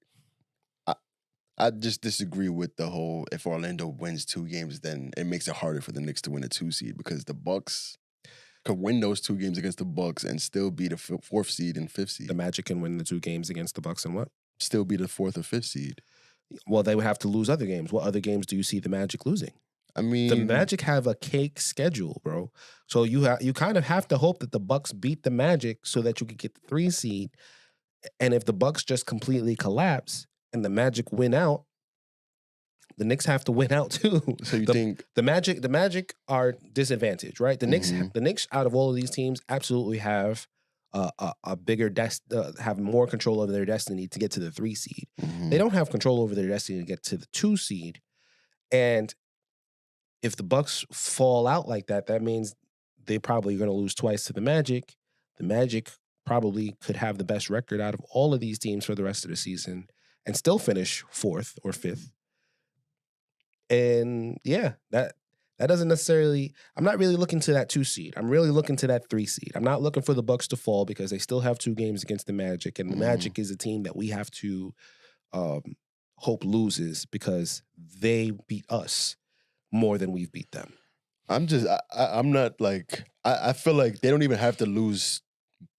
I just disagree with the whole if Orlando wins 2 games, then it makes it harder for the Knicks to win a 2 seed because the Bucks could win those 2 games against the Bucks and still be the 4th seed and 5th seed. The Magic can win the 2 games against the Bucks and what? Still be the 4th or 5th seed. Well, they would have to lose other games. What other games do you see the Magic losing? I mean, the Magic have a cake schedule, bro. So you kind of have to hope that the Bucks beat the Magic so that you could get the 3 seed. And if the Bucks just completely collapse and the Magic win out, the Knicks have to win out too. So you think the Magic are disadvantaged, right? The Knicks out of all of these teams absolutely have a bigger have more control over their destiny to get to the 3 seed. They don't have control over their destiny to get to the 2 seed. And if the Bucks fall out like that, that means they probably are going to lose twice to the Magic. The Magic probably could have the best record out of all of these teams for the rest of the season and still finish 4th or 5th. And yeah, that doesn't necessarily, I'm not really looking to that 2 seed. I'm really looking to that 3 seed. I'm not looking for the Bucks to fall because they still have 2 games against the Magic. And the Magic is a team that we have to hope loses because they beat us more than we've beat them. I'm not like, I feel like they don't even have to lose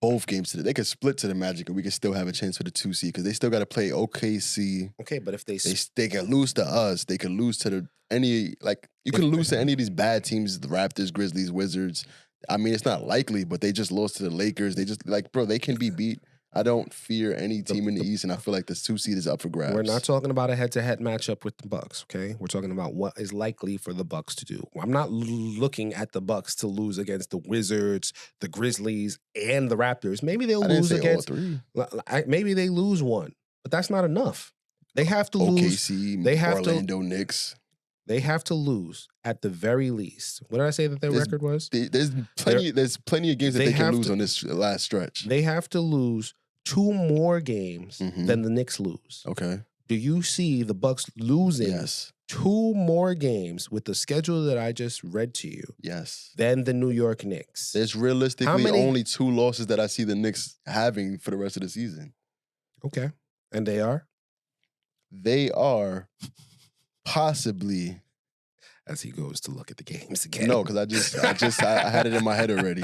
both games today. They could split to the Magic and we could still have a chance for the 2 seed because they still got to play OKC. Okay, but if they can lose to us, they could lose to you can lose to any of these bad teams, the Raptors, Grizzlies, Wizards. I mean, it's not likely, but they just lost to the Lakers. They just bro, they can be beat. I don't fear any team in the East, and I feel like the 2 seed is up for grabs. We're not talking about a head-to-head matchup with the Bucks, okay? We're talking about what is likely for the Bucks to do. I'm not looking at the Bucks to lose against the Wizards, the Grizzlies, and the Raptors. Maybe they'll lose against all 3. Maybe they lose one, but that's not enough. They have to lose. OKC, they have Orlando, Knicks. They have to lose at the very least. What did I say that their record was? There's plenty of games that they can lose on this last stretch. They have to lose 2 more games than the Knicks lose. Okay. Do you see the Bucks losing 2 more games with the schedule that I just read to you? Yes. Than the New York Knicks? There's realistically only 2 losses that I see the Knicks having for the rest of the season. Okay. And they are? They are possibly. As he goes to look at the games again. No, because I had it in my head already.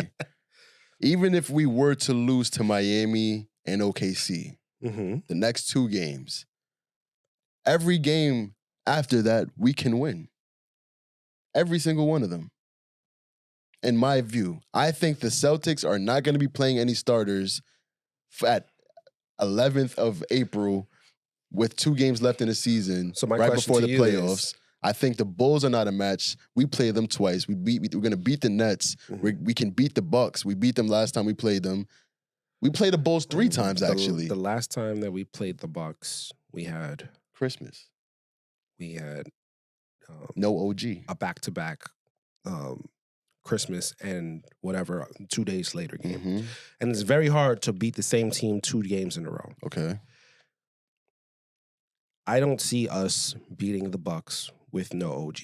Even if we were to lose to Miami and OKC, the next 2 games, every game after that, we can win. Every single one of them. In my view, I think the Celtics are not going to be playing any starters at 11th of April with 2 games left in the season, so right before the playoffs. I think the Bulls are not a match. We play them twice. We're going to beat the Nets. We can beat the Bucks. We beat them last time we played them. We played the Bulls 3 times, actually. The last time that we played the Bucks, we had Christmas. We had no OG. A back-to-back Christmas and whatever 2 days later game. And it's very hard to beat the same team 2 games in a row. Okay. I don't see us beating the Bucks with no OG.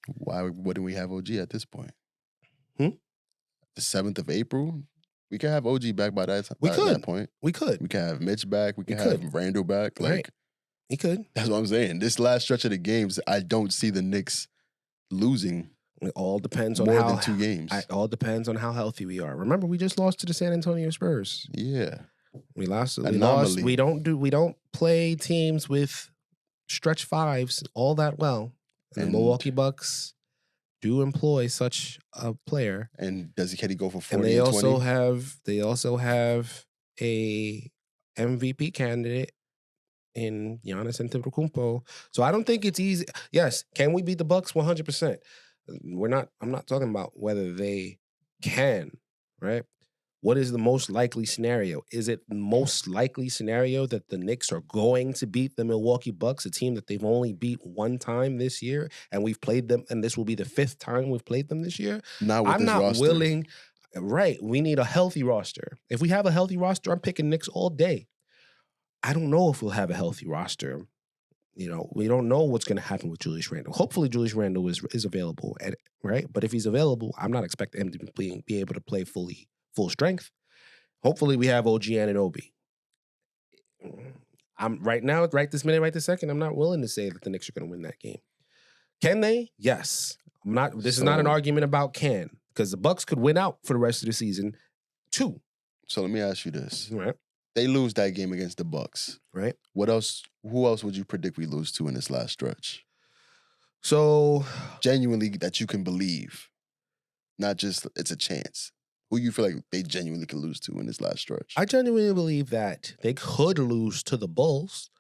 Why wouldn't we have OG at this point? The 7th of April, we can have OG back by that time. We By could. that point, We could. we can have Mitch back. We can could. have Randall back. Like Right. He could. that's what I'm saying. This last stretch of the games, I don't see the Knicks losing It all depends on more how than 2 games. It all depends on how healthy we are. Remember, we just lost to the San Antonio Spurs. Yeah. We lost. Anomaly. We don't play teams with stretch fives all that well. And the And- Milwaukee Bucks do employ such a player. And does Ketty go for 40 And they and also 20? have a MVP candidate in Giannis Antetokounmpo. So I don't think it's easy. Yes, can we beat the Bucks? 100%. I'm not talking about whether they can, right? What is the most likely scenario? Is it the most likely scenario that the Knicks are going to beat the Milwaukee Bucks, a team that they've only beat one time this year, and we've played them, and this will be the 5th time we've played them this year? Not with I'm this not roster. willing. Right. We need a healthy roster. If we have a healthy roster, I'm picking Knicks all day. I don't know if we'll have a healthy roster. You know, we don't know what's going to happen with Julius Randle. Hopefully, Julius Randle is available, right? But if he's available, I'm not expecting him to be able to play full strength. Hopefully, we have OG Anunoby. I'm right now, right this minute, right this second, I'm not willing to say that the Knicks are going to win that game. Can they? Yes. I'm not. This is not an argument about can, because the Bucks could win out for the rest of the season, too. So let me ask you this. Right. They lose that game against the Bucks. Right. What else? Who else would you predict we lose to in this last stretch? So Genuinely that you can believe. Not just it's a chance. Who you feel like they genuinely can lose to in this last stretch? I genuinely believe that they could lose to the Bulls.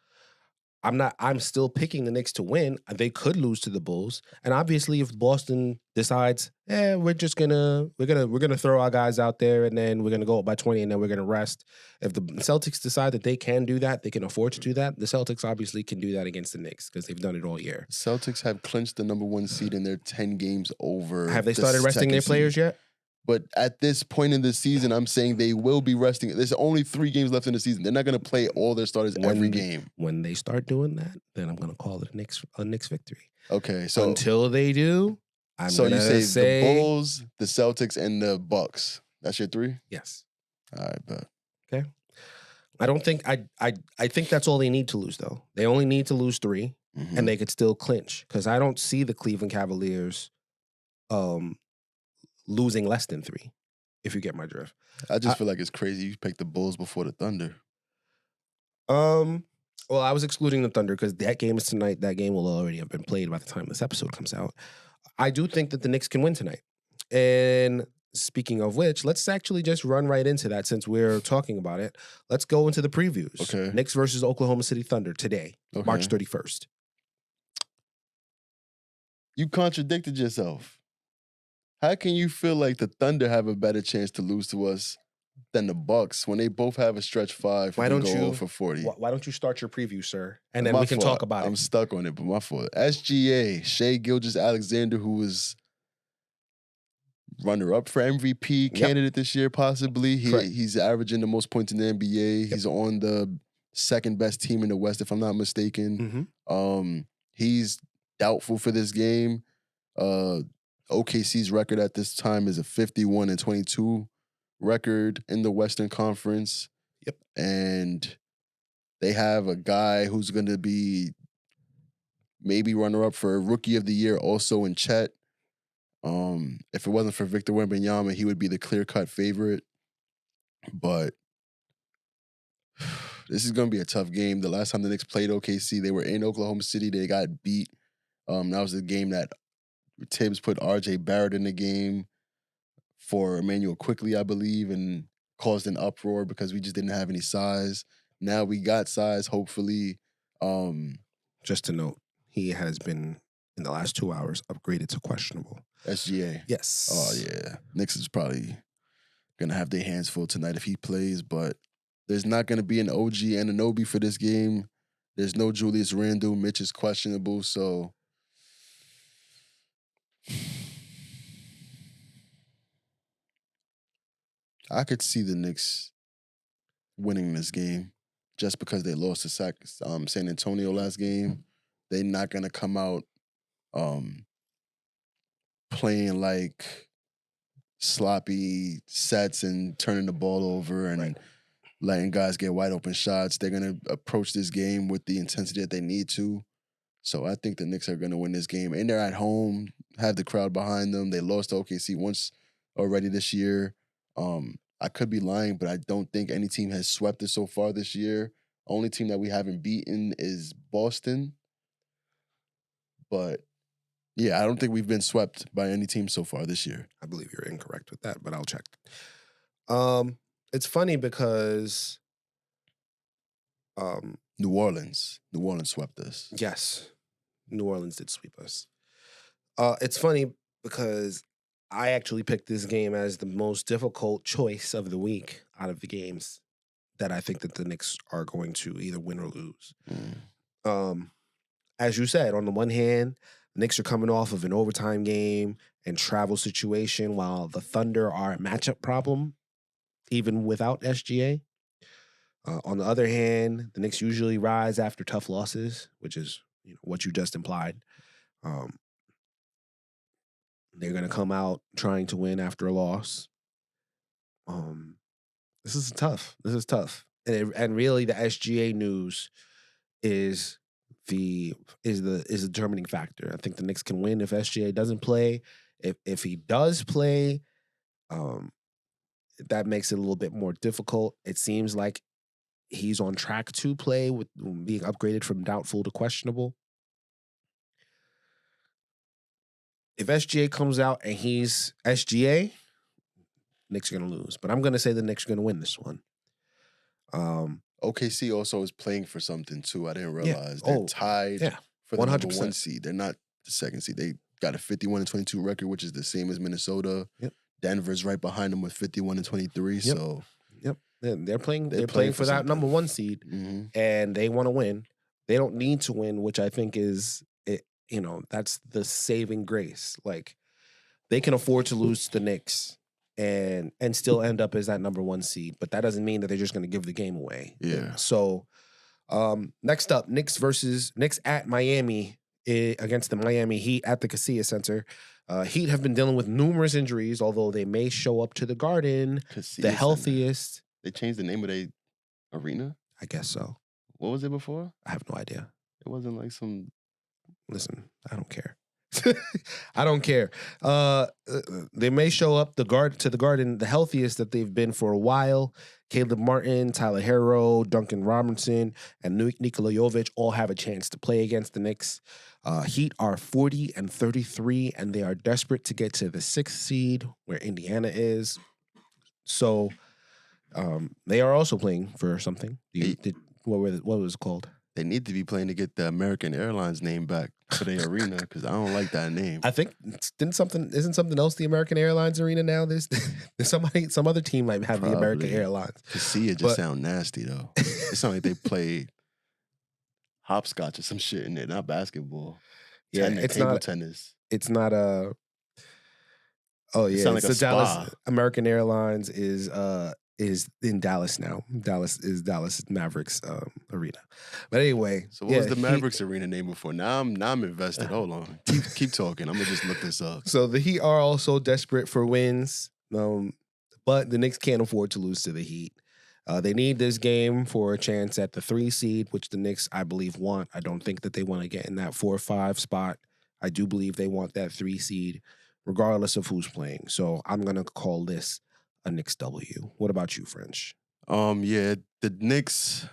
I'm still picking the Knicks to win. They could lose to the Bulls. And obviously if Boston decides, we're gonna throw our guys out there and then we're gonna go up by 20 and then we're gonna rest. If the Celtics decide that they can do that, they can afford to do that, the Celtics obviously can do that against the Knicks because they've done it all year. Celtics have clinched the number 1 seed and they're 10 games over. Have they started resting their players yet? But at this point in the season, I'm saying they will be resting. There's only 3 games left in the season. They're not going to play all their starters every game. When they start doing that, then I'm going to call it a Knicks victory. Okay, so until they do, you say the Bulls, the Celtics, and the Bucks. That's your 3? Yes. All right, bet. Okay. I don't think I think that's all they need to lose though. They only need to lose 3, and they could still clinch because I don't see the Cleveland Cavaliers losing less than 3, if you get my drift. I just feel like it's crazy you picked the Bulls before the Thunder. Well, I was excluding the Thunder because that game is tonight. That game will already have been played by the time this episode comes out. I do think that the Knicks can win tonight. And speaking of which, let's actually just run right into that since we're talking about it. Let's go into the previews. Okay. Knicks versus Oklahoma City Thunder today, Okay. March 31st. You contradicted yourself. How can you feel like the Thunder have a better chance to lose to us than the Bucks when they both have a stretch 5? Why don't you go for 40? Why don't you start your preview, sir? And then My we can fault. talk about I'm it. stuck on it, but my fault. SGA, Shai Gilgeous-Alexander, who was runner-up for MVP candidate this year, possibly. He's averaging the most points in the NBA. He's on the 2nd best team in the West, if I'm not mistaken. He's doubtful for this game. OKC's record at this time is a 51-22 record in the Western Conference. Yep. And they have a guy who's going to be maybe runner-up for Rookie of the Year also in Chet. If it wasn't for Victor Wembanyama, he would be the clear-cut favorite. But this is going to be a tough game. The last time the Knicks played OKC, they were in Oklahoma City. They got beat. That was the game that Tibbs put RJ Barrett in the game for Emmanuel Quickley, I believe, and caused an uproar because we just didn't have any size. Now we got size, hopefully. Just to note, he has been, in the last 2 hours, upgraded to questionable. SGA. Yes. Oh, yeah. Knicks is probably going to have their hands full tonight if he plays, but there's not going to be an OG Anunoby for this game. There's no Julius Randle. Mitch is questionable, so I could see the Knicks winning this game just because they lost to San Antonio last game. They're not going to come out playing like sloppy sets and turning the ball over and letting guys get wide open shots. They're going to approach this game with the intensity that they need to. So I think the Knicks are going to win this game. And they're at home, have the crowd behind them. They lost to OKC once already this year. I could be lying, but I don't think any team has swept it so far this year. Only team that we haven't beaten is Boston. But yeah, I don't think we've been swept by any team so far this year. I believe you're incorrect with that, but I'll check. It's funny because New Orleans swept us. yes, New Orleans did sweep us. It's funny because I actually picked this game as the most difficult choice of the week out of the games that I think that the Knicks are going to either win or lose. As you said, on the one hand, the Knicks are coming off of an overtime game and travel situation, while the Thunder are a matchup problem, even without SGA. On the other hand, the Knicks usually rise after tough losses, which is what you just implied. They're going to come out trying to win after a loss. This is tough. And really, the SGA news is the determining factor. I think the Knicks can win if SGA doesn't play. If he does play, that makes it a little bit more difficult. It seems like he's on track to play with being upgraded from doubtful to questionable. If SGA comes out and he's SGA, Knicks are going to lose. But I'm going to say the Knicks are going to win this one. OKC also is playing for something too. I didn't realize. They're tied for the 100%. number 1 seed. They're not the 2nd seed. They got a 51-22 record, which is the same as Minnesota. Yep. Denver's right behind them with 51-23. Yep. So they're playing for that something. number 1 seed, and they want to win. They don't need to win, which I think is it. That's the saving grace. Like, they can afford to lose to the Knicks and still end up as that number 1 seed, but that doesn't mean that they're just going to give the game away. Yeah. So, next up, Knicks at Miami against the Miami Heat at the Casilla Center. Heat have been dealing with numerous injuries, although they may show up to the Garden the healthiest. They changed the name of their arena? I guess so. What was it before? I have no idea. It wasn't like some... Listen, I don't care. I don't care. They may show up to the Garden the healthiest that they've been for a while. Caleb Martin, Tyler Herro, Duncan Robinson, and Nikola Jovic all have a chance to play against the Knicks. Heat are 40-33, and they are desperate to get to the 6th seed where Indiana is. So they are also playing for something. What was it called? They need to be playing to get the American Airlines name back for their arena because I don't like that name. I think isn't something else the American Airlines arena now? There's some other team might have the American Airlines. Casilla just sound nasty though. It sounds like they play hopscotch or some shit in there, not basketball. Yeah, table tennis. It's not a. Oh yeah, sound like a spa. Dallas American Airlines is in Dallas now. Dallas Mavericks arena. But anyway, so what was the Mavericks arena name before? Now I'm invested. Hold on, keep talking. I'm gonna just look this up. So the Heat are also desperate for wins, but the Knicks can't afford to lose to the Heat. They need this game for a chance at the 3 seed, which the Knicks, I believe, want. I don't think that they want to get in that 4 or 5 spot. I do believe they want that 3 seed, regardless of who's playing. So I'm gonna call this a Knicks W. What about you, French? Yeah, the Knicks,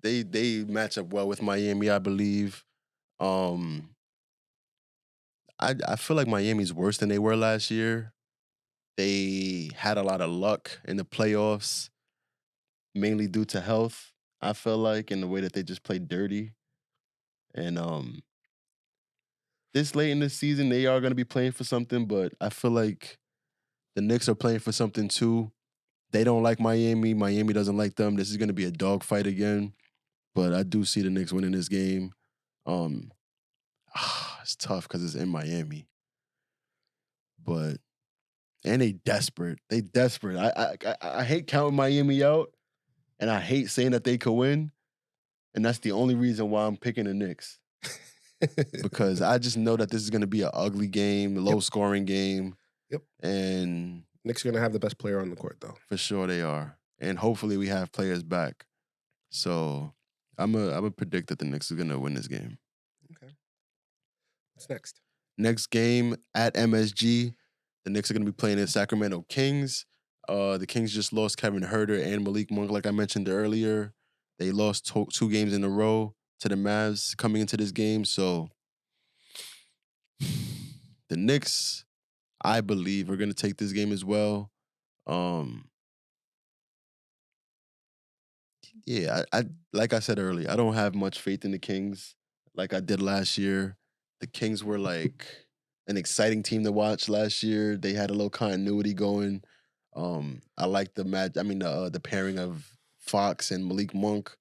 they match up well with Miami, I believe. I feel like Miami's worse than they were last year. They had a lot of luck in the playoffs, mainly due to health, I feel like, in the way that they just played dirty. And this late in the season, they are going to be playing for something, but I feel like the Knicks are playing for something too. They don't like Miami. Miami doesn't like them. This is going to be a dogfight again, but I do see the Knicks winning this game. It's tough because it's in Miami, and they desperate. I hate counting Miami out, and I hate saying that they could win, and that's the only reason why I'm picking the Knicks. because I just know that this is going to be an ugly game, low scoring game. Yep. And Knicks are going to have the best player on the court, though. for sure they are. And hopefully we have players back. So I'm a predict that the Knicks are going to win this game. Okay. What's next? Next game at MSG, the Knicks are going to be playing the Sacramento Kings. The Kings just lost Kevin Huerter and Malik Monk, like I mentioned earlier. They lost 2 games in a row to the Mavs coming into this game. So the Knicks, I believe, are going to take this game as well. Yeah, I like I said earlier, I don't have much faith in the Kings like I did last year. The Kings were like an exciting team to watch last year. They had a little continuity going. I like the pairing of Fox and Malik Monk.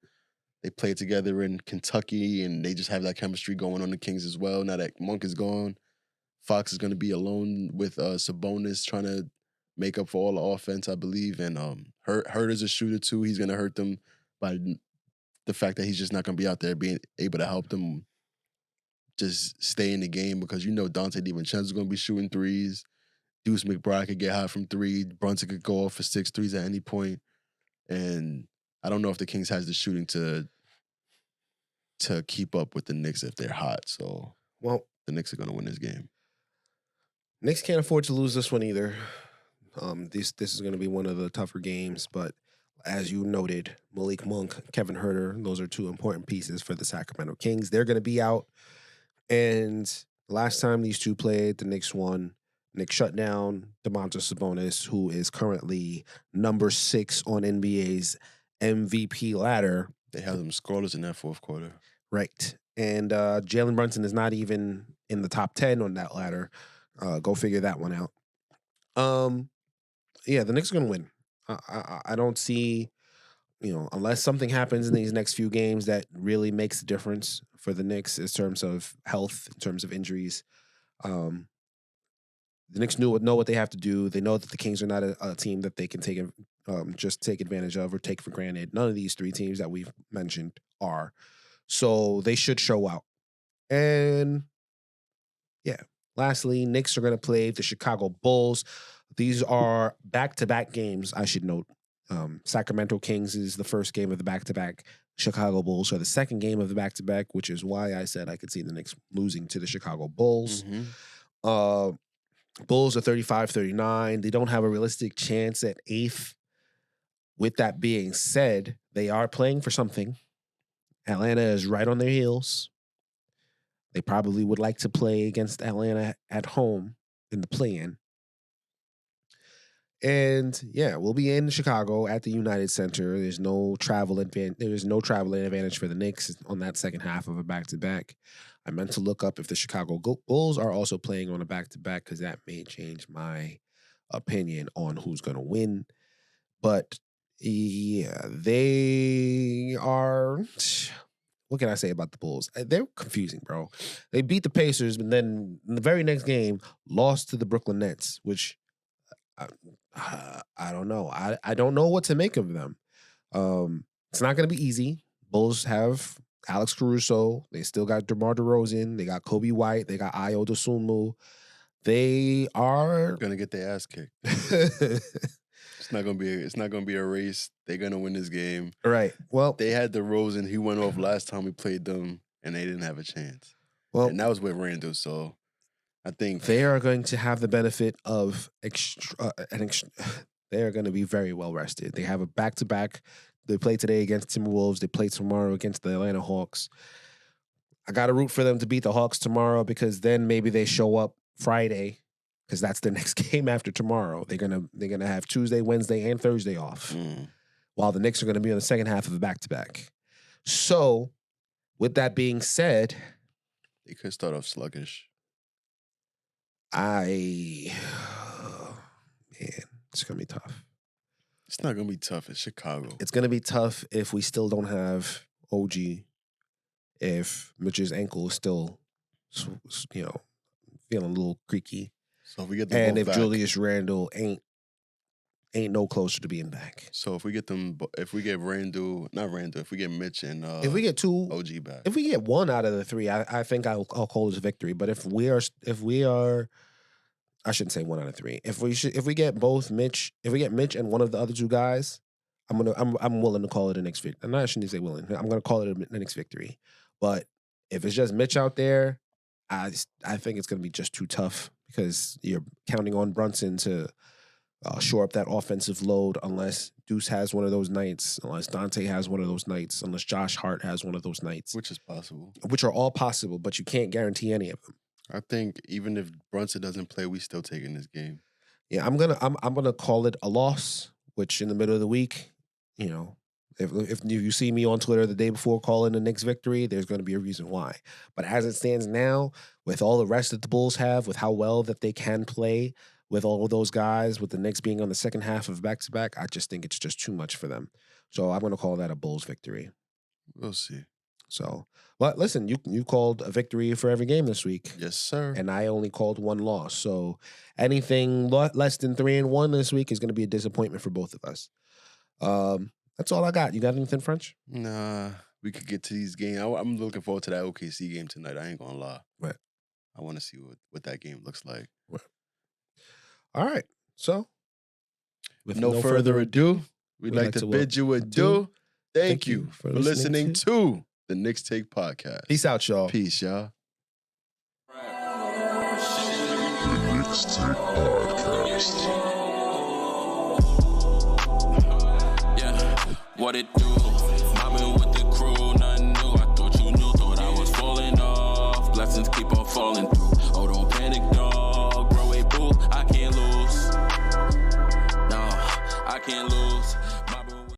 They played together in Kentucky, and they just have that chemistry going on the Kings as well. Now that Monk is gone, Fox is going to be alone with Sabonis trying to make up for all the offense, I believe. And Huerter's a shooter too. He's going to hurt them by the fact that he's just not going to be out there being able to help them just stay in the game, because Dante DiVincenzo is going to be shooting threes. Deuce McBride could get hot from 3. Brunson could go off for 6 threes at any point. And I don't know if the Kings has the shooting to keep up with the Knicks if they're hot. So, well, the Knicks are going to win this game. Knicks can't afford to lose this one either. This is going to be one of the tougher games, but as you noted, Malik Monk, Kevin Huerter, those are 2 important pieces for the Sacramento Kings. They're going to be out. And last time these 2 played, the Knicks won. Knicks shut down Domantas Sabonis, who is currently number 6 on NBA's MVP ladder. They have them scoreless in that fourth quarter. Right. And Jalen Brunson is not even in the top 10 on that ladder. Go figure that one out. Yeah, the Knicks are going to win. I don't see, unless something happens in these next few games that really makes a difference for the Knicks in terms of health, in terms of injuries. The Knicks know what they have to do. They know that the Kings are not a team that they can just take advantage of or take for granted. None of these 3 teams that we've mentioned are. So they should show out. And yeah, lastly, Knicks are going to play the Chicago Bulls. These are back-to-back games, I should note. Sacramento Kings is the first game of the back-to-back. Chicago Bulls are the second game of the back-to-back, which is why I said I could see the Knicks losing to the Chicago Bulls. Mm-hmm. Bulls are 35-39. They don't have a realistic chance at 8th. With that being said, they are playing for something. Atlanta is right on their heels. They probably would like to play against Atlanta at home in the play-in. And yeah, we'll be in Chicago at the United Center. There's no travel advantage for the Knicks on that second half of a back-to-back. I meant to look up if the Chicago Bulls are also playing on a back-to-back, because that may change my opinion on who's going to win. But yeah, they are. What can I say about the Bulls? They're confusing, bro. They beat the Pacers, but then in the very next game, lost to the Brooklyn Nets, which I don't know. I don't know what to make of them. It's not going to be easy. Bulls have Alex Caruso. They still got DeMar DeRozan. They got Kobe White. They got Ayo Dosunmu. They are going to get their ass kicked. It's not gonna be a race. They're gonna win this game. Right. Well, they had DeRozan. He went off last time we played them, and they didn't have a chance. Well, and that was with Randall. So I think they are going to have the benefit of they are going to be very well rested. They have a back-to-back. They play today against Timberwolves. They play tomorrow against the Atlanta Hawks. I got to root for them to beat the Hawks tomorrow, because then maybe they show up Friday, because that's the next game after tomorrow. They're gonna have Tuesday, Wednesday, and Thursday off, while the Knicks are going to be on the second half of a back-to-back. So, with that being said, they could start off sluggish. Man, it's gonna be tough. It's not gonna be tough. It's Chicago. It's gonna be tough if we still don't have OG. If Mitch's ankle is still, feeling a little creaky. So if we get the and if back, Julius Randle ain't ain't no closer to being back. So if we get if we get if we get Mitch and If we get two, OG back, if we get one out of the three, I think I'll call this a victory. But if we are, I shouldn't say 1 out of 3. If we get Mitch and one of the other two guys, I'm willing to call it a Knicks victory. I shouldn't say willing. I'm gonna call it a Knicks victory. But if it's just Mitch out there, I think it's gonna be just too tough because you're counting on Brunson to shore up that offensive load unless Deuce has one of those nights, unless Dante has one of those nights, unless Josh Hart has one of those nights. which is possible. Which are all possible, but you can't guarantee any of them. I think even if Brunson doesn't play, we still taking this game. Yeah, I'm gonna call it a loss, which in the middle of the week, you know, if you see me on Twitter the day before calling the Knicks victory, there's gonna be a reason why. But as it stands now, with all the rest that the Bulls have, with how well that they can play, with all of those guys, with the Knicks being on the second half of back-to-back, I just think it's just too much for them. So I'm going to call that a Bulls victory. We'll see. So, but listen, you called a victory for every game this week. Yes, sir. And I only called 1 loss. So anything less than 3-1 this week is going to be a disappointment for both of us. That's all I got. You got anything, French? Nah, we could get to these games. I'm looking forward to that OKC game tonight. I ain't going to lie. Right. I want to see what that game looks like. Right. All right. So, with no further ado, we'd like to bid you adieu. Thank you for listening to the Knicks Take Podcast. Peace out, y'all. Peace, y'all. The Knicks Take Podcast. Yeah, what it do? Mobbing with the crew, nothing new. I thought you knew, thought I was falling off. Blessings keep on falling.